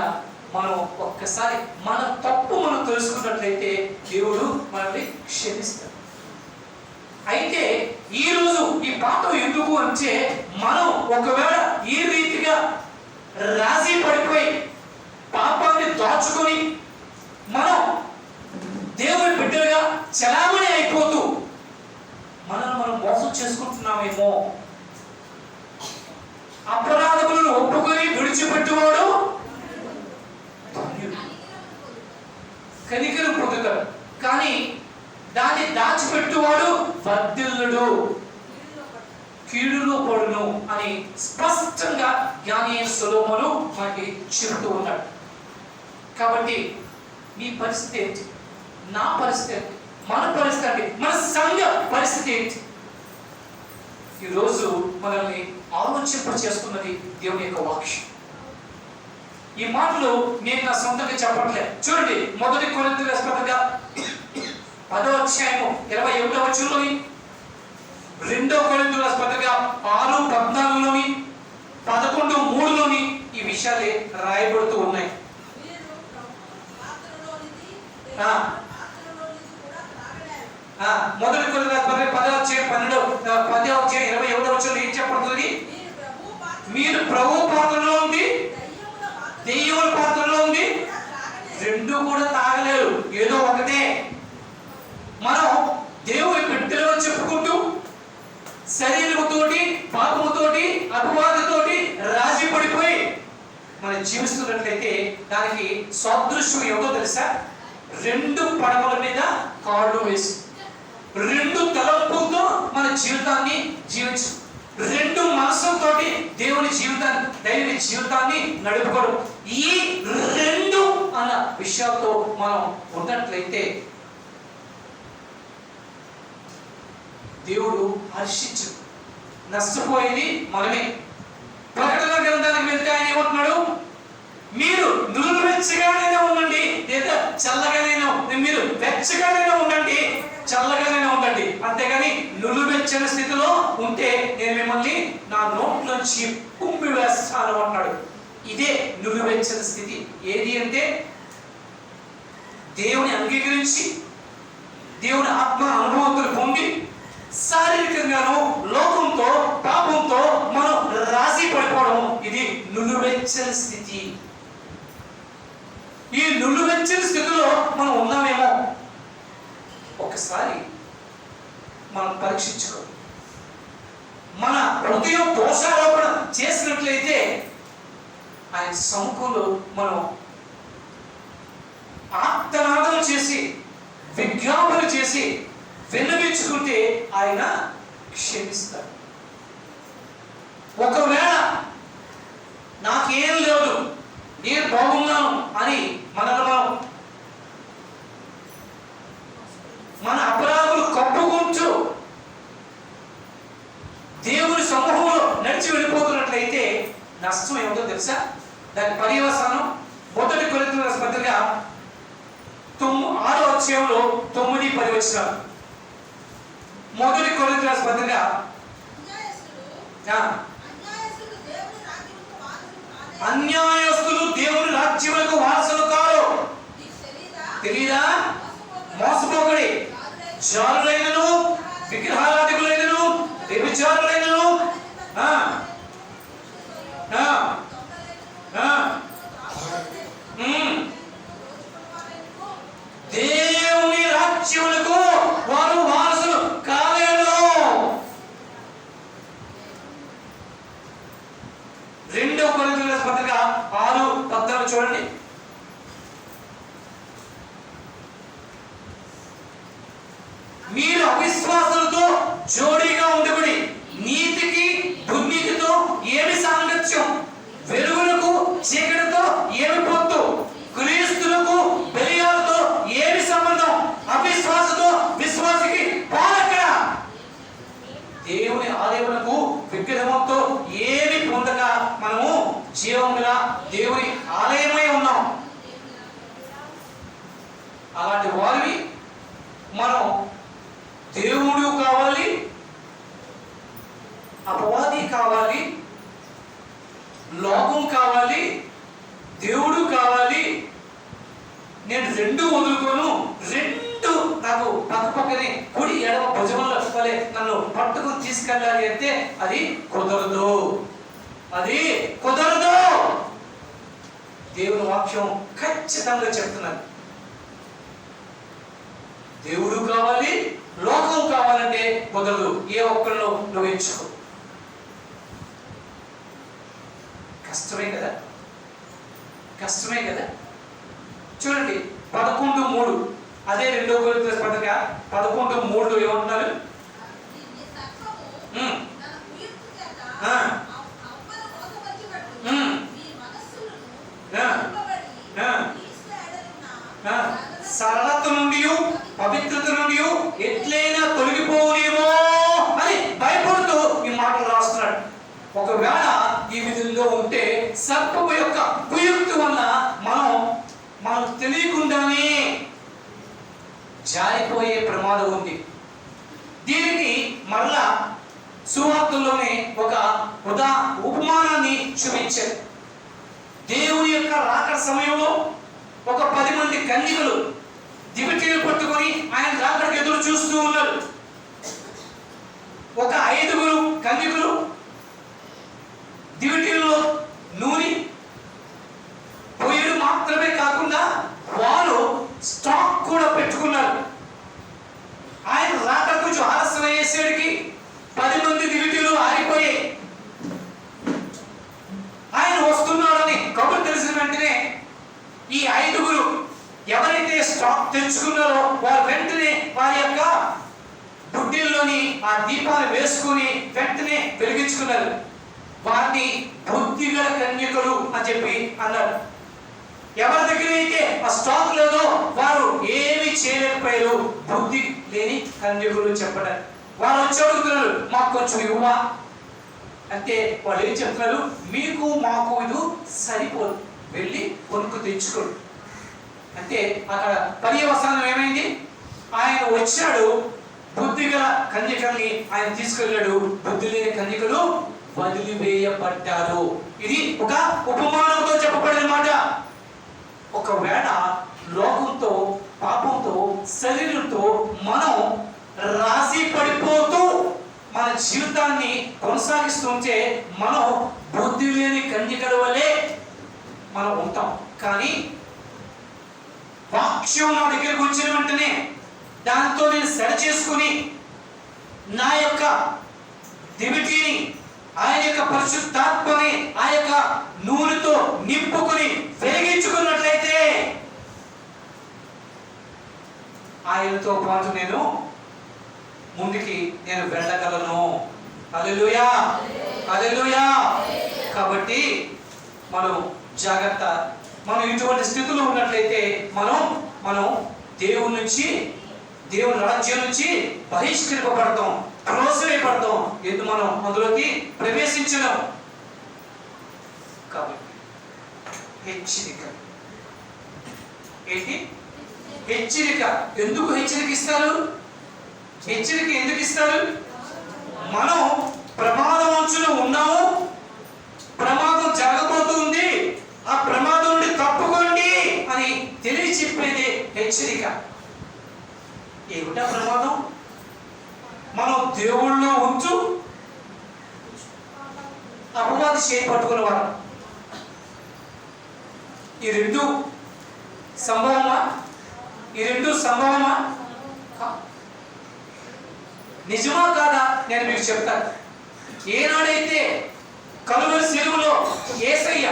మనం ఒక్కసారి మన తప్పు మనం తెలుసుకున్నట్లయితే దేవుడు మనల్ని క్షమిస్తాడు. అయితే ఈరోజు ఈ పాఠం ఎందుకు అంటే, మనం ఒకవేళ ఈ రీతిగా రాజీ పడిపోయి పాపాన్ని దాచుకొని మనం దేవుని బిడ్డలుగా చలామణి అయిపోతూ మనల్ని మనం మోసం చేసుకుంటున్నామేమో. అపరాధములను ఒప్పుకొని విడిచిపెట్టువాడు కనికరం పొందుతాడు, కానీ దాన్ని దాచిపెట్టువాడు వర్ధిల్లుడు, కీడులో పడును అని స్పష్టంగా జ్ఞాని సొలొమోను మనకి చెబుతూ ఉన్నాడు. కాబట్టి మీ పరిస్థితి ఏంటి? నా పరిస్థితి ఏంటి? మన పరిస్థితి ఏంటి? మన సంఘ పరిస్థితి ఏంటి? ఈరోజు మనల్ని ఆలోచింప చేస్తున్నది దేవుని యొక్క వాక్యం. ఈ మాటలు నేను నా సొంతంగా చెప్పట్లేదు. చూడండి, 1 కొరింథీయుల పత్రిక 10వ అధ్యాయము 21వ వచనంలోని, 2 కొరింథీయుల పత్రిక 6:14లోని, 11:3లోని ఈ విషయాలే రాయబడుతూ ఉన్నాయి. 1 కొరింథీయుల పత్రిక 10వ అధ్యాయం 21వ వచనంలో ఏం చెప్పబడుతుంది? మీరు ప్రభు పాత్రలో ఉంది, దెయ్యముల పాత్రలో ఉంది, రెండు కూడా తాగలేరు. ఏదో ఒకటే. మనం దేవుని బిడ్డలుగా చెప్పుకుంటూ శరీరముతోటి, పాపముతోటి, అపవాదతోటి రాజీ పడిపోయి మనం జీవిస్తున్నట్లయితే దానికి సాదృశ్యం ఏదో తెలుసా? 2 పడవల మీద కాళ్ళు వేసి 2 తలంపులతో మన జీవితాన్ని జీవించు, 2 మనసులతోటి దేవుని జీవితాన్ని నడుపుకోవడం. ఈ 2 అన్న విషయాలతో మనం ఉన్నట్లయితే దేవుడు హర్షించు. నష్టపోయేది మనమే. ప్రకటన గ్రంథానికి వెళ్తే ఆయన ఏమంటున్నాడు? మీరు నులువెచ్చగానే ఉండండి, లేదా చల్లగానైనా, మీరు వెచ్చగానైనా ఉండండి, చల్లగానైనా ఉండండి, అంతేగాని నులువెచ్చని స్థితిలో ఉంటే నేను మిమ్మల్ని నా నోట్లోంచి కుమ్మి వేస్తాను అన్నాడు. ఇదే నులువెచ్చని స్థితి. ఏది అంటే దేవుని అంగీకరించి, దేవుని ఆత్మ అనుభవంతులు పొంది, శారీరకంగాను లోకంతో, పాపంతో మనం రాజీ పడిపోవడం, ఇది నులువెచ్చని స్థితి. ఈ నులువెచ్చని స్థితిలో మనం ఉన్నామేమో ఒకసారి మనం పరీక్షించుకో. మన హృదయం దోషారోపణ చేసినట్లయితే ఆయన సముఖంలో మనం ఆర్తనాదం చేసి, విజ్ఞాపన చేసి విన్నవించుకుంటే ఆయన క్షమిస్తాడు. ఒకవేళ నాకేం లేదు, నేను బాగున్నాను అని మన అపరాధులు కప్పుకుంటూ దేవుని సమూహంలో నడిచి వెళ్ళిపోతున్నట్లయితే నష్టం ఏమిటో తెలుసా? దాని పర్యవసానం 1 కొరింథీయుల పత్రిక 6వ అధ్యాయంలో 9-10 వచనాలు. 1 కొరింథీయుల పత్రిక అన్యాయస్తులు దేవుని రాజ్యములకు వారసులు కారు. తెలీదా? మోసపోకడి, జారులైనను, విగ్రహారాధికులైనను, వ్యభిచారులైనను, దేవుని రాజ్యములకు వారు వారసులు పత్రిక 6:14 చూడండి. మీరు అవిశ్వాసులతో జోడీగా ఉండబడి నీతికి దుర్నీతితో ఏమి సాంగత్యం, వెలుగులకు చీకటితో ఏమి పొత్తు, క్రీస్తులకు బెలియాలతో ఏమి సంబంధం, అవిశ్వాసతో విశ్వాసికి పాలక్కడ. దేవుని ఆలయములకు విగ్రహంతో ఏమి పొందక మనము జీవం గల దేవుని ఆలయమై ఉన్నాం. అలాంటి వారిని మనం దేవుడు కావాలి, అపవాది కావాలి, లోకం కావాలి, దేవుడు కావాలి, నేను రెండు వదులుకోను, రెండు నాకు పక్కపక్కనే కుడి ఎడమ భుజంలో వలె నన్ను పట్టుకుని తీసుకెళ్ళాలి అంటే అది కుదరదు, అది కుదరదు. దేవుని వాక్యం ఖచ్చితంగా చెప్తున్నది. దేవుడు కావాలి, లోకం కావాలంటే కుదరదు. ఏ ఒక్కరిలో నువ్వు ఎంచుకో. కష్టమే కదా, కష్టమే కదా. చూడండి 11:3, అదే 2 కొరింథీయుల పత్రిక 11:3 ఏమంటున్నారు? సరళత నుండి పవిత్రత నుండి ఎట్లయినా తొలగిపోలేమో అని భయపడుతూ ఈ మాటలు రాస్తున్నాడు. ఒకవేళ ఈ విధంగా ఉంటే సర్పము యొక్క కుయుక్తి వల్ల మనం తెలియకుండానే జారిపోయే ప్రమాదం ఉంది. దీనికి మరలా సువార్తల్లోనే ఒక ఉపమానాన్ని చూపించారు. దేవుని యొక్క రాకడ సమయంలో ఒక 10 మంది కన్యకలు దివిటీలు పట్టుకొని ఆయన రాకడకు ఎదురు చూస్తూ ఉన్నారు. ఒక 5 కన్యకలు దివిటీల్లో నూనె పోయడం మాత్రమే కాకుండా వారు స్టాక్ కూడా పెట్టుకున్నారు. ఆయన రాకడ కొంచెం ఆలస్యం అయ్యేసరికి 10 మంది దివిటీలు ఆరిపోయాయి. ఆయన వస్తున్నాడని కబురు తెలిసిన వెంటనే ఈ 5 ఎవరైతే స్టాక్ తెచ్చుకున్నారో వారు వెంటనే వారి యొక్క బుడ్డీల్లోని ఆ దీపాలు వేసుకుని వెంటనే వెలిగించుకున్నారు. వారిని బుద్ధిగల కన్యకలు అని చెప్పి అన్నారు. ఎవరి దగ్గర అయితే ఆ స్టాక్ లేదో వారు ఏమి చేయలేకపోయారు. బుద్ధి లేని కన్యకులు చెప్పడం. వారు వచ్చి అడుగుతున్నారు, మాకు కొంచెం ఇవ్వా అంటే వాళ్ళు ఏం చెప్తున్నారు, మీకు మాకు ఇది సరిపోదు, వెళ్ళి కొనుక్కు తెచ్చుకోడు. అంటే అక్కడ పర్యవసానం ఏమైంది? ఆయన వచ్చాడు, బుద్ధిగల కన్యకల్ని ఆయన తీసుకెళ్ళాడు, బుద్ధి లేని కన్యకలు వదిలివేయబడ్డారు. ఇది ఒక ఉపమానంతో చెప్పబడిన మాట. ఒకవేళ లోకంతో పాపంతో శరీరంతో మనం రాజీ పడిపోతూ మన జీవితాన్ని కొనసాగిస్తుంటే మనం బుద్ధి లేని కన్యకల వలె మనం ఉంటాం. కానీ వాక్యం నా దగ్గరకు వచ్చిన వెంటనే దాంతో నేను సరి చేసుకుని నా యొక్క దివిటీని ఆయన యొక్క పరిశుద్ధాత్మని ఆ యొక్క నూనెతో నింపుకుని వెలిగించుకున్నట్లయితే ఆయనతో పాటు నేను ముందుకి నేను వెళ్ళగలను. హల్లెలూయా, హల్లెలూయా. కాబట్టి మనం జాగ్రత్త. మనం ఇటువంటి స్థితిలో ఉన్నట్లయితే మనం దేవుని నుంచి, దేవుని రాజ్యం నుంచి బహిష్కరింపబడతాం, త్రోసివేయబడతాం. ఎందుకు మనం అందులోకి ప్రవేశించలేం. కాబట్టి హెచ్చరిక ఏంటి? హెచ్చరిక. ఎందుకు హెచ్చరిక ఇస్తారు? హెచ్చరిక ఎందుకు ఇస్తారు? మనం ప్రమాదం అంచులో ఉన్నాము, ప్రమాదం జరగబోతుంది, ఆ ప్రమాదం నుండి తప్పుకోండి అని తెలియచెప్పేది హెచ్చరిక. ఏమిటా ప్రమాదం? మనం దేవుళ్ళో ఉంచు అపవాది చేయి పట్టుకునేవారు. ఈ రెండు సంభవమా? నిజమా కాదా నేను మీకు చెప్తాను. ఏనాడైతే కలువరి శిలువలో యేసయ్య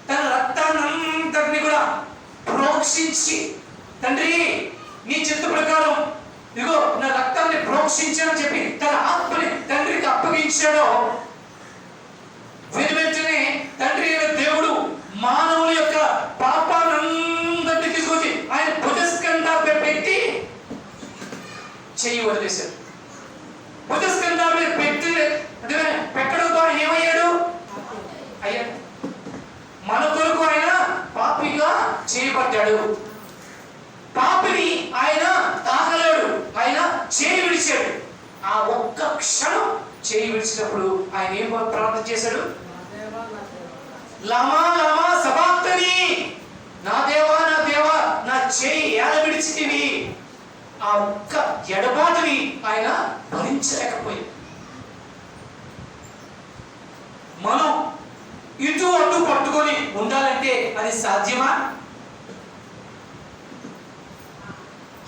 తన రక్తాన్నంతటిని కూడా ప్రోక్షించి, తండ్రి నీ చిత్త ప్రకారం ఇదిగో నా రక్తాన్ని ప్రోక్షించానని చెప్పి తన ఆత్మని తండ్రికి అప్పగించాడో, వెంటనే తండ్రి అయిన దేవుడు మానవుల యొక్క పాపానందరినీ తీసుకొచ్చి ఆయన భుజస్కంధాలపై పెట్టి చెయ్యి వదిలేశాడు. భుజస్కంధాలపై పెట్టి పెట్టడంతో ఆయన ఏమయ్యాడు? అయ్యాడు. మన కొరకు ఆయన పాపిగా చేయబడ్డాడు. పాపిని ఆయన తాకలేడు, ఆయన చేయి విడిచాడు. ఆ ఒక్క క్షణం చేయి విడిచినప్పుడు ఆయన ఏం ప్రార్థన చేశాడు? లమా లమా సబాక్తని, నా దేవా నా చేయి ఎలా విడిచితివి. ఆ ఒక్క ఎడబాటుని ఆయన భరించలేకపోయింది. మనం ఇటు అటు పట్టుకొని ఉండాలంటే అది సాధ్యమా?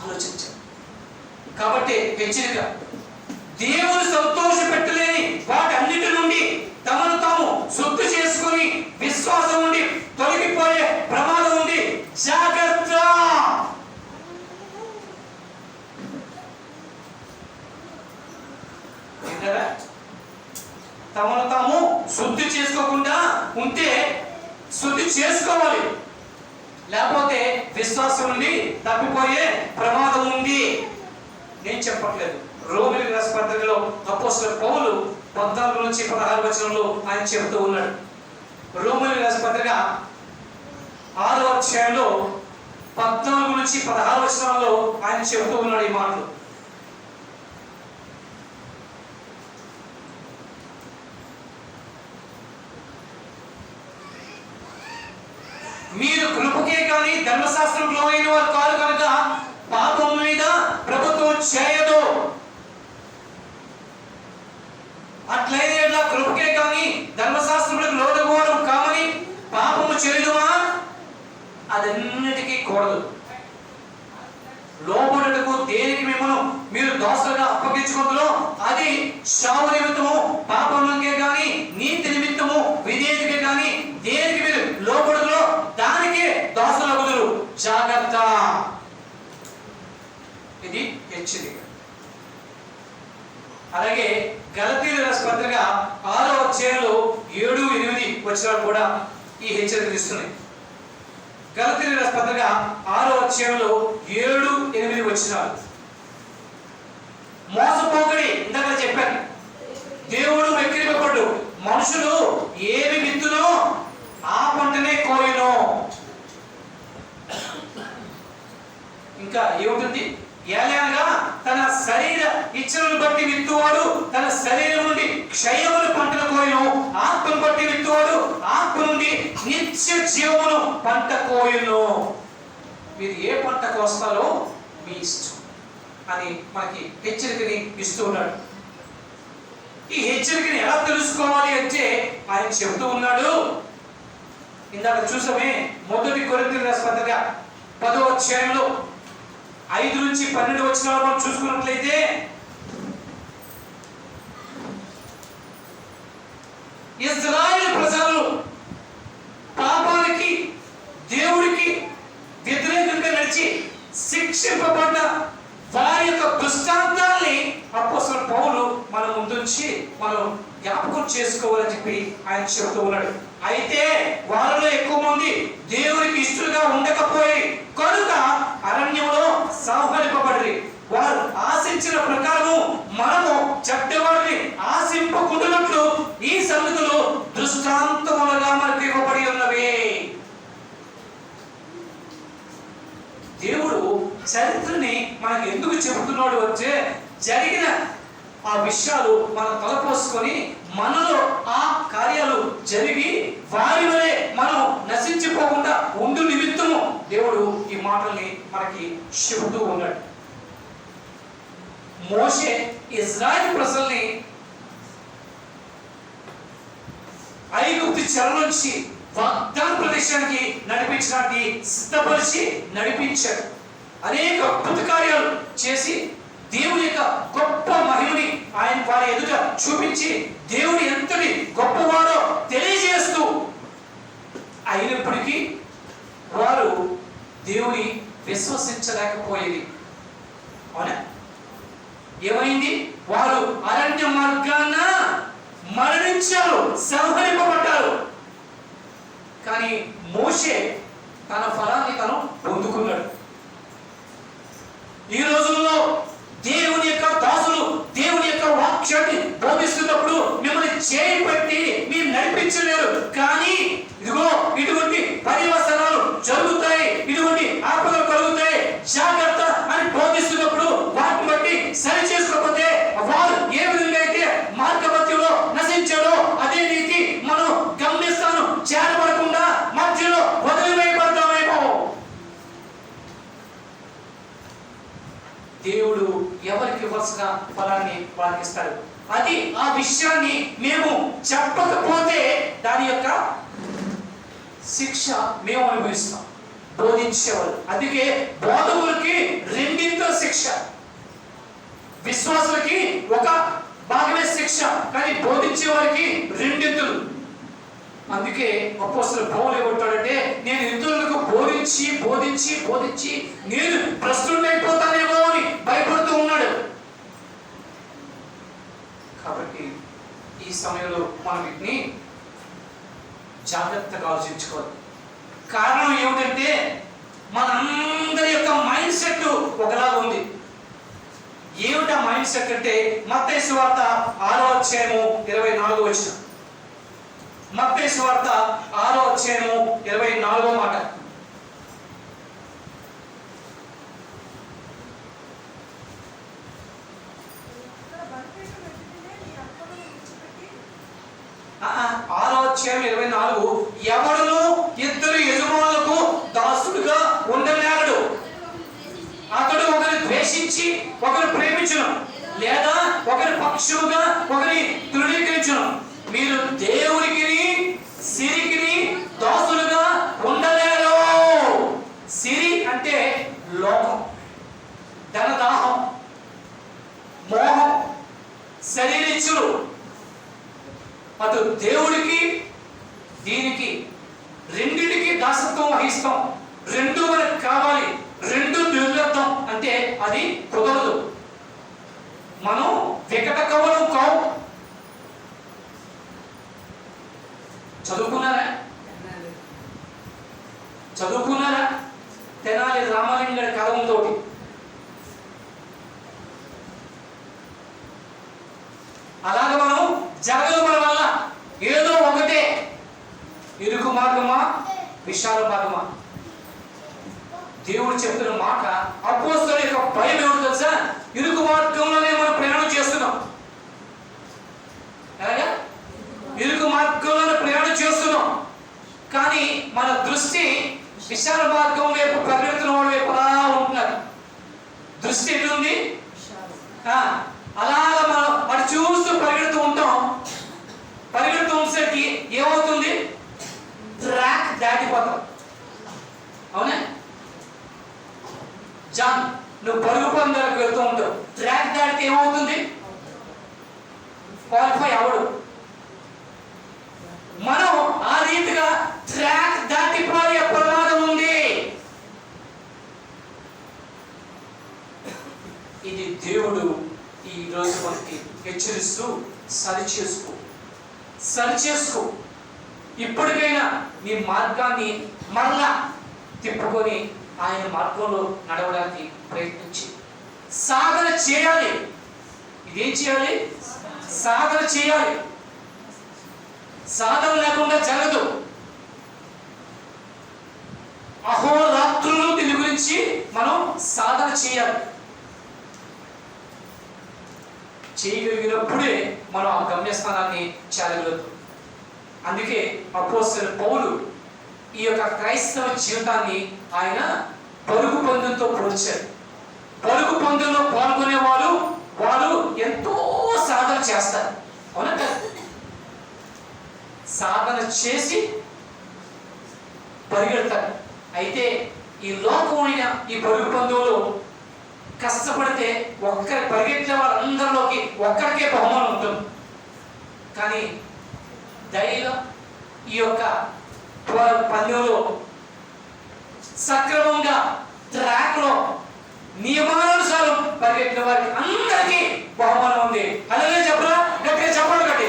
ఆలోచించాం. కాబట్టి హెచ్చరిక, దేవుని సంతోష పెట్టలేని వాటన్నిటి నుండి తమను తాము శుద్ధి చేసుకుని విశ్వాసం నుండి తొలగిపోయే ప్రమాదం ఉంది. జాగ్రత్త. తమను తాము శుద్ధి చేసుకోకుండా ఉంటే శుద్ధి చేసుకోవాలి, లేకపోతే విశ్వాసం నుండి తప్పిపోయే ప్రమాదం ఉంది. నేను చెప్పట్లేదు. రోమీయులకు రాసిన పత్రికలో అపోస్తలుడైన పౌలు 14 నుంచి 16 వచనంలో ఆయన చెబుతూ ఉన్నాడు. రోమీయులకు రాసిన పత్రిక 6వ అధ్యాయంలో 14 నుంచి 16 వచనాల్లో ఆయన చెబుతూ ఉన్నాడు ఈ మాటలు. మీరు కృపకే కానీ ధర్మశాస్త్రం లోనైన వారు కాదు కనుక పాపం మీద ప్రభుత్వం చేయదు. అట్లయితే ఇట్లా కృపకే కానీ ధర్మశాస్త్రములకు లోబడిపోవడం కామని పాపము చేయదుమా? అదన్నిటికీ కూడదు. లోబడుటకు దేనికి మిమ్మల్ని మీరు దోషులుగా అప్పగించుకుంటారో అది శావు నిమిత్తము, పాపములకే కానీ నీతి నిమిత్తము, విధేయతకే కానీ దేనికి మీరు లోబడుతులో దానికే దోషులగుదురు. జాగ్రత్త. ఇది హెచ్చరిక. అలాగే గలతీయులకు రాసిన పత్రిక 6వ అధ్యాయంలో 7, 8 వచనాలు కూడా ఈ హెచ్చరికలు ఇస్తున్నాయి. గలతీయులకు రాసిన పత్రిక 6వ అధ్యాయంలో 7, 8 వచనాలు. మోసపోకడి, ఇందాక చెప్పాను, దేవుడు వెక్కిరింపబడు. మనుషులు ఏమి విత్తునో ఆ పంటనే కోయును. ఇంకా ఏముంటుంది? ఏలయనగా తన శరీర ఇచ్చలను బట్టి విత్తువాడు తన శరీరం నుండి క్షయమును పంటను కోయును, ఆత్మను బట్టి విత్తువాడు ఆత్మ నుండి నిత్య జీవమును పంట కోయును. మీరు ఏ పంట కోస్తారో మీ ఇష్టం అని మనకి హెచ్చరికని ఇస్తూ ఉన్నాడు. ఈ హెచ్చరికని ఎలా తెలుసుకోవాలి అంటే ఆయన చెబుతూ ఉన్నాడు. ఇందాక చూసామే, 1 కొరింథీయులకు రాసిన పత్రిక 10వ అధ్యాయంలో 5 నుంచి 12 వచనాలు మనం చూసుకున్నట్లయితే, ఇశ్రాయేలు ప్రజలు పాపానికి దేవుడికి వ్యతిరేకంగా నడిచి శిక్షింపబడ్డ వారి యొక్క దృష్టాంతాల్ని అపోస్తలుడైన పౌలు మన ముందుంచి మనం జ్ఞాపకం చేసుకోవాలని చెప్పి ఆయన చెబుతూ ఉన్నాడు. అయితే వారిలో ఎక్కువ మంది దేవునికి ఇష్టలుగా ఉండకపోయి కనుక అరణ్యంలో సంహరింపబడి వారు ఆశించిన ప్రకారము మనము చెడ్డవారిని ఆశింపకుండానట్లు ఈ సంగతులు దృష్టాంతములుగా మనకు ఇవ్వబడి ఉన్నవి. దేవుడు చరిత్రని మనకు ఎందుకు చెబుతున్నాడు అంటే, జరిగిన ఆ విషయాలు మనం తలపోసుకొని మనలో ఆ కార్యాలు జరిగి వారి వలె మనం నశించిపోకుండా ఉండు నిమిత్తము దేవుడు ఈ మాటల్ని మనకి చెబుతూ ఉన్నాడు. మోషే ఇశ్రాయేలు ప్రజల్ని ఐగుప్తు చెర నుంచి వాగ్దాన ప్రదేశానికి నడిపించడానికి సిద్ధపరిచి నడిపించాడు. అనేక అద్భుత కార్యాలు చేసి దేవుని యొక్క గొప్ప మహిమని ఆయన వారి ఎదుట చూపించి దేవుడు ఎంతటి గొప్పవాడో తెలియజేస్తూ అయినప్పటికీ వారు దేవుని విశ్వసించలేకపోయేది. అవునా? ఏమైంది? వారు అరణ్య మార్గాన మరణించారు, సంహరింపబడ్డారు. కానీ మోషే తన ఫలాన్ని తను పొందుకున్నాడు. ఈ రోజుల్లో దేవుని యొక్క దాసులు దేవుని యొక్క వాక్యాన్ని బోధిస్తున్నప్పుడు మిమ్మల్ని చేయి పట్టి మీరు నడిపించలేరు. కానీ ఇదిగో ఇటువంటి పరివర్తనాలు జరుగుతాయి, ఇటువంటి ఆపదలు కలుగుతాయి, జాగ్రత్త అని బోధిస్తున్నప్పుడు వాటిని బట్టి సరి చేసుకోకపోతే వారు ఏ విధంగా అయితే మార్గమధ్యంలో నశించారో అదే రీతి మనం గమ్యస్థానం చేరబడకుండా మధ్యలో వదిలివేయబడతామేమో. దేవుడు ఎవరికి ఇవ్వాల్సిన ఫలాన్ని వారికి ఇస్తాడు. అది ఆ విషయాన్ని మేము చెప్పకపోతే దాని యొక్క శిక్ష మేము అనుభవిస్తాం, బోధించేవారు. అందుకే బోధకులకి రెండింత శిక్ష, విశ్వాసులకి ఒక భాగమే శిక్ష, కానీ బోధించే వారికి రెండింతలు. అందుకే అపోస్తలుడు పౌలు ఏమంటాడంటే, నేను ఇతరులకు బోధించి బోధించి బోధించి నేను భ్రష్టుడైపోతానేమో అని భయపడుతూ ఉన్నాడు. కాబట్టి ఈ సమయంలో మనం వీటిని జాగ్రత్తగా ఆలోచించుకోవాలి. కారణం ఏమిటంటే మనందరి యొక్క మైండ్ సెట్ ఒకలాగా ఉంది. ఏమిటా మైండ్ సెట్ అంటే మత్తయి సువార్త 6వ అధ్యాయము 24వ వచనం. మత్తయి సువార్త 6వ అధ్యాయము 24వ మాట. అధ్యాయం 24, ఎవడును ఇద్దరు యజమానులకు దాసుడుగా ఉండలేడు. అతడు ఒకరిని ద్వేషించి ఒకరు ప్రేమించును, లేదా ఒకరి పక్షులుగా ఒకరిని తృణీకరించును. మీరు దేవునికి సిరికి దాసులుగా ఉండలేరు. సిరి అంటే లోకం, ధనదాహం, మోహం, శరీరిచ్చులు. అటు దేవుడికి దీనికి రెండింటికి దాసత్వం వహిస్తాం. రెండు మనకు కావాలి, రెండు నిర్లబ్ధం అంటే అది కుదరదు. మనం వికట కవలం కావు. చదువుకున్నారా? తెనాలి రామలింగడి కథంతో అలాగే మనం జరగదు. మన వల్ల ఏదో ఒకటే, ఇరుకు మార్గమా విశాల మార్గమా? దేవుడు చెప్తున్న మాట, అపోస్తలుల యొక్క భయం ఏమిటో తెలుసా? ఇరుకు మార్గంలోనే మనం ప్రయాణం చేస్తున్నాం. అలాగా ఇరుకు మార్గంలోనే ప్రయాణం చేస్తున్నాం, కానీ మన దృష్టి విశాల మార్గం వైపు పరిగెత్తున్న వాళ్ళ వైపు అలా ఉంటున్నారు. దృష్టి ఎటుంది? అలాగా మనం అటు చూస్తూ పరిగెడుతూ ఉంటాం. పరిగెడుతూ ఉండేసరికి ఏమవుతుంది? ట్రాక్ దాటిపోతాం. అవునా? జాన్, నువ్వు పరుగు పందాలకు వెళ్తూ ఉంటావు, ట్రాక్ దాటితే ఏమవుతుంది? క్వాలిఫై అవడు. మనం ఆ రీతిగా ట్రాక్ దాటిపోయే ప్రమాదం ఉంది. ఇది దేవుడు ఈ రోజు మనకి హెచ్చరిస్తూ సరిచేసుకో. ఇప్పటికైనా నీ మార్గాన్ని మరలా తిప్పుకొని ఆయన మార్గంలో నడవడానికి ప్రయత్నించి సాధన చేయాలి. ఇదేం చేయాలి? సాధన చేయాలి. సాధన లేకుండా జరగదు. అహోరాత్రులు దీని గురించి మనం సాధన చేయాలి. చేయగలిగినప్పుడే మనం ఆ గమ్యస్థానాన్ని చేరగలుగుతాం. అందుకే అపోస్తలుడు పౌలు ఈ యొక్క క్రైస్తవ జీవితాన్ని ఆయన పరుగు పందెంతో పోల్చారు. పరుగు పందెంలో పాల్గొనే వారు ఎంతో సాధన చేస్తారు. అవునా? సాధన చేసి పరిగెడతారు. అయితే ఈ లోకమైన ఈ పరుగు పందెంలో కష్టపడితే పరిగెట్టిన వాళ్ళందరిలోకి ఒక్కరికే బహుమానం ఉంటుంది. కానీ ధైర్యం, ఈ యొక్క పందెంలో సక్రమంగా ట్రాక్ లో నియమానుసారం పరిగెత్తిన వారికి అందరికీ బహుమానం ఉంది. అలాగే చెప్పరా, గట్టిగా చెప్పండి గట్టి.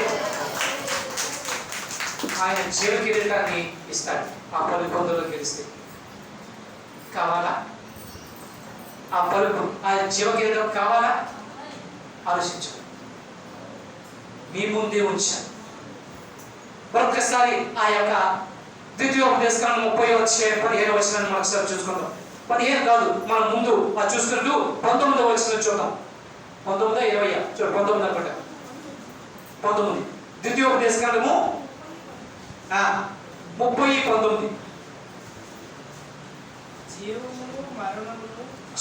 ఆయన జీవ కిరీటాన్ని ఇస్తాడు ఆ పలుకు పొందులో గెలిస్తే. కావాలా ఆ పలుకు, ఆ జీవ కిరీటం కావాలా? ఆలోచించు. మీ ముందే ఉంచాను. మరొకసారి ఆ యొక్క ద్వితీయోపదేశకాండం 30-15 వచనాన్ని మరొకసారి చూసుకుందాం. 15 కాదు, మనం ముందు అది చూసుకుంటూ 19వ వచనం చూద్దాం. 19-20 చూడు, 19 అనుకుంటా. 19 ద్వితీయోపదేశకాండము 30-19.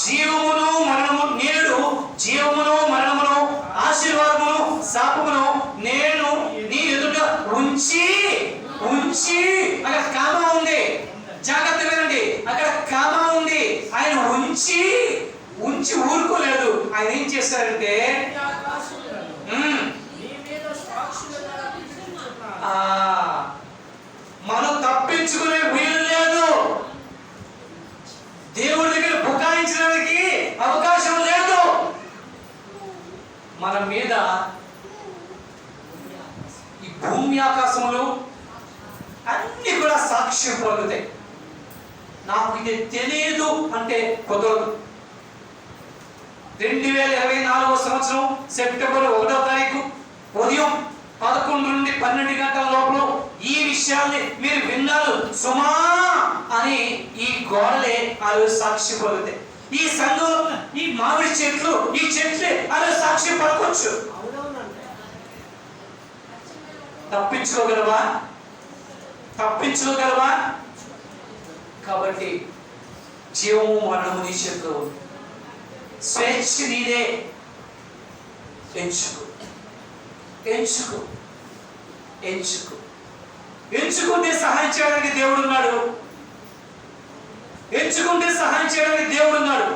జీవమును మరణము నేడు, జీవమును మరణమును ఆశీర్వాదమును శాపమును నేను నీ ఎదుట ఉంచి అక్కడ కామా ఉంది, జాగ్రత్త వినండి, అక్కడ కామా ఉంది. ఆయన ఉంచి ఊరుకోలేదు. ఆయన ఏం చేశారంటే మనం తప్పించుకునే వీలు లేదు. దేవుడి దగ్గర బుకాయించడానికి అవకాశం లేదు. మన మీద ఈ భూమి ఆకాశములు అన్ని కూడా సాక్ష్యం పలుకుతాయి. నాకు ఇది తెలియదు అంటే కుదరదు. 2024వ సంవత్సరం సెప్టెంబర్ 1వ తారీఖు ఉదయం 11 నుండి 12 గంటల లోపల ఈ విషయాన్ని మీరు విన్నారు సుమా అని ఈ గోడలే ఆ రోజు సాక్షి పలుకుతాయి. ఈ సంఘం, ఈ మామిడి చెట్లు, ఈ చెట్లే ఆ రోజు సాక్షి పలకొచ్చు. తప్పించుకోగలవా? కాబట్టి జీవము మరణము నీ చేతిలో ఉంది. స్వేచ్ఛ నీదే. ఎంచుకుంటే సహాయం చేయడానికి దేవుడు ఉన్నాడు.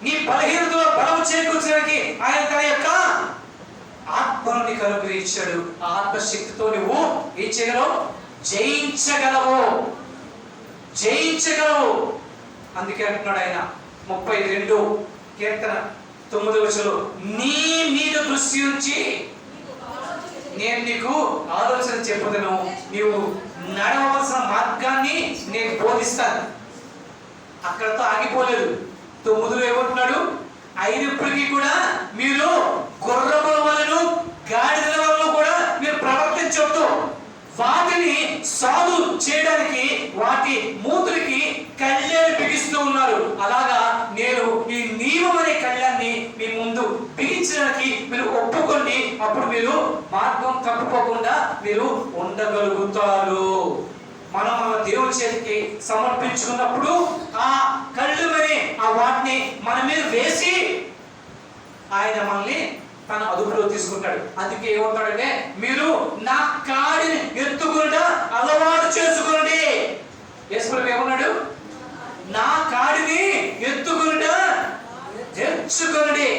నీ బలహీనతలో బలము చేకూర్చడానికి ఆయన తన యొక్క ఆత్మను నీకు అనుగ్రహించాడు. ఆ ఆత్మశక్తితో నువ్వు ఏం చేయగలవు? జయించగలవు. అందుకే అంటున్నాడు ఆయన 32 కీర్తన 9వ వచనంలో, నీ మీద దృష్టి ఉంచి నేను నీకు ఆలోచన చెప్పుతాను, నీవు నడవలసిన మార్గాన్ని నేను బోధిస్తాను. అక్కడతో ఆగిపోలేదు. 9లో ఏమంటున్నాడు? అయినప్పటికీ కూడా మీరు గుర్రముల వలెను గాడిదల వలన కూడా మీరు ప్రవర్తించొద్దు. వాటిని సాధు చేయడానికి వాటి మూతులకి కళ్ళేలు బిగిస్తూ ఉన్నారు. అలాగా నేను ఈ నియమం అనే కళ్ళాన్ని మీ ముందు బిగించడానికి మీరు ఒప్పుకోండి. అప్పుడు మీరు మార్గం తప్పుకోకుండా మీరు ఉండగలుగుతారు. మనం మన దేవుని చేతికి సమర్పించుకున్నప్పుడు ఆ కళ్ళు మరి ఆ వాటిని మన మీద వేసి ఆయన మనల్ని తన అదుపులో తీసుకుంటాడు. అందుకే ఏమంటాడంటే, మీరు నా కాడిని ఎత్తుకుని అలవాటు చేసుకోండి. యేసుప్రభువు ఏమన్నాడు? నా కాడిని ఎత్తుకుని తెచ్చుకోండి.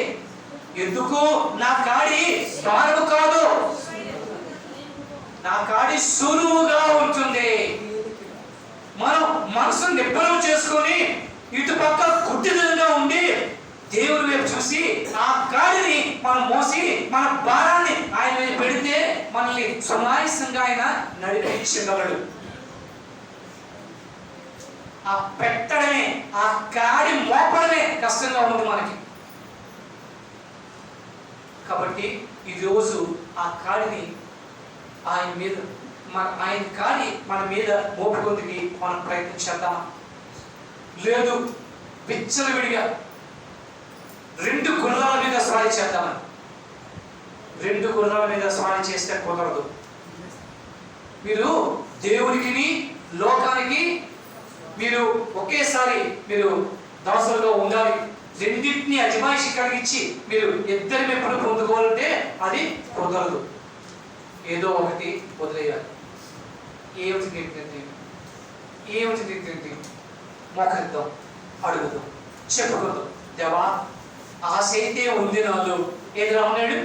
ఎందుకు? నా కాడి భారము కాదు, నా కాడి సులువుగా ఉంటుంది. మనం మనసును నిబ్బరం చేసుకొని ఇటుపక్క గుడ్డిదనంగా ఉండి దేవుని వైపు చూసి ఆ కాడిని మనం మోసి మన భారాన్ని ఆయన మీద పెడితే మనల్ని సునాయాసంగా ఆయన నడిపించగలడు. ఆ పెట్టడమే, ఆ కాడి మోపడమే కష్టంగా ఉంది మనకి. కాబట్టి ఈరోజు ఆ కాడిని ఆయన మీద ఆయన కాడి మన మీద మోపుకొందుకి మనం ప్రయత్నం చేద్దామా? లేదు విచ్చలవిడిగా 2 గుర్రాల మీద స్వారీ చేద్దామని. 2 గుర్రాల మీద స్వారీ చేస్తే కుదరదు. మీరు దేవునికి లోకానికి మీరు ఒకేసారి మీరు దాసులుగా ఉండాలి. రెండింటిని అజమాయిషి కలిగించి మీరు ఇద్దరి మెప్పులు పొందుకోవాలంటే అది కుదరదు. ఏదో ఒకటి వదిలేయాలి. ఏమిటి నిర్ణయం? మోకరిద్దాం, అడుగుదాం, చెప్పుకుందాం. దేవా, ఆశ అయితే ఉంది నాలో. ఏది రామన్నాడు?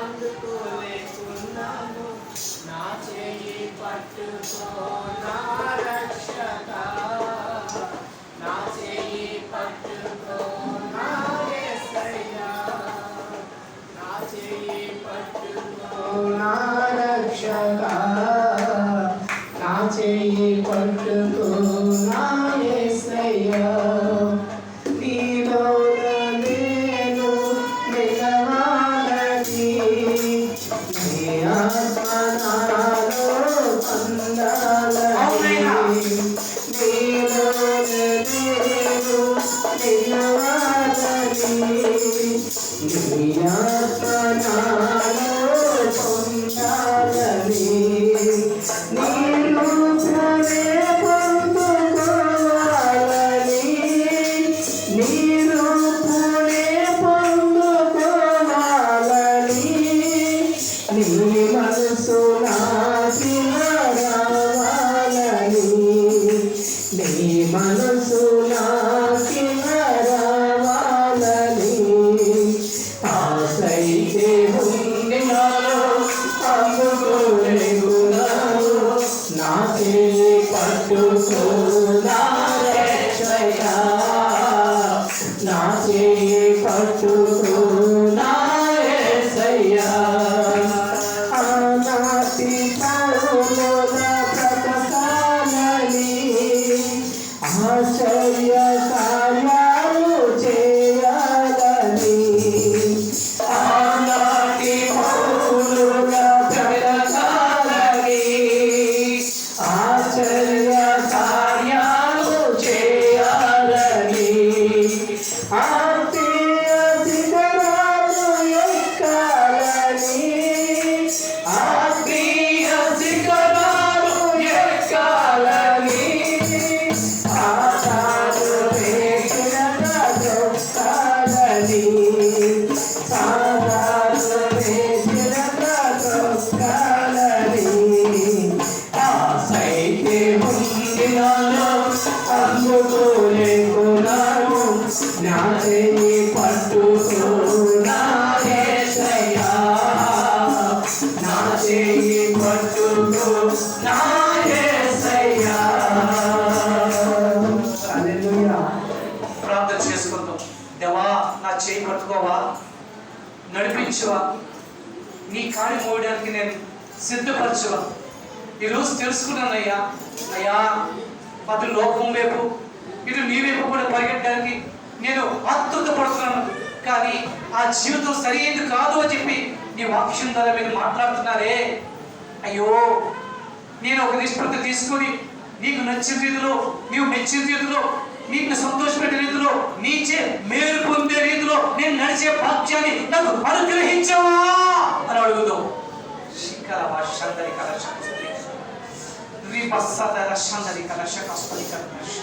అందుకోలేకున్నాను, నా చేయి పట్టుకో నా రక్షక, నా చేయి పట్టుకో నా యేసయ్యా, నా చేయి పట్టుకో నా రక్షక, నా చేయి పట్టుకో నా యేసయ్యా. నీలోన నేను నిలవాలని, నీ ఆత్మ నాలో పొందాలని, నీలోన నేను నిలవాలని, నీ ఆత్మ నాలో పొందాలని, నీలో ప్రేమే పొందుకోవాలని, నీలో ప్రేమే పొందుకోవాలని, నీ మనసు నాకిన రావాలని, నీ మనసు నాకిన రావాలని, ఆశైతే ఉంది నాలో అందుకోలేకున్నాను, నా చేయి పట్టుకో నా రక్షయ్యా, నా చేయి పట్టుకో నా యేసయ్యా. ఆనాటి పరుల ప్రకటనని, ఆశ్చర్య కార్యాలు చేయాలని, ఆనాటి పరుల ప్రకటనని, ఆశ్చర్య కార్యాలు చేయాలని, ఆత్మీయ శిఖరాలు ఎక్కాలని, ఆత్మీయ శిఖరాలు ఎక్కాలని, ఆశాలు వేగిరగా దొక్కాలని, సాగాలు వేగిరగా దొక్కాలని, ఆశైతే ఉంది నాలో అందుకోలేకున్నాను, నా చేయి పట్టుకో నా యేసయ్యా, నా చేయి పట్టుకో నా యేసయ్యా. హల్లెలూయా. ప్రార్థన చేసుకుందాం. దేవా, నా చేయి పట్టుకోవా, నడిపించువా, నీ కాడి మోయడానికి నేను సిద్ధపరచువా. ఈరోజు తెలుసుకున్నానయ్యా, అయ్యా అటు లోకం వైపు ఇటు నీ వైపు కూడా పరిగెట్టడానికి నేను ఆతృత పడుతున్నాను. కానీ ఆ జీవితం సరైనది కాదు అని చెప్పి నీ వాక్యం ద్వారా మీరు మాట్లాడుతున్నారే. అయ్యో, నేను ఒక నిష్పత్తి తీసుకొని నీకు నచ్చిన రీతిలో, నీవు మెచ్చిన రీతిలో, నీకు సంతోషపెట్టే రీతిలో, నీచే మేలు పొందే రీతిలో నేను నడిచే భాగ్యాన్ని నాకు అనుగ్రహించవా అని అడుగుదాం. శిఖర భాషందరి కలశ రీపస్సదర శందరి కలశ కస్పరి కలశ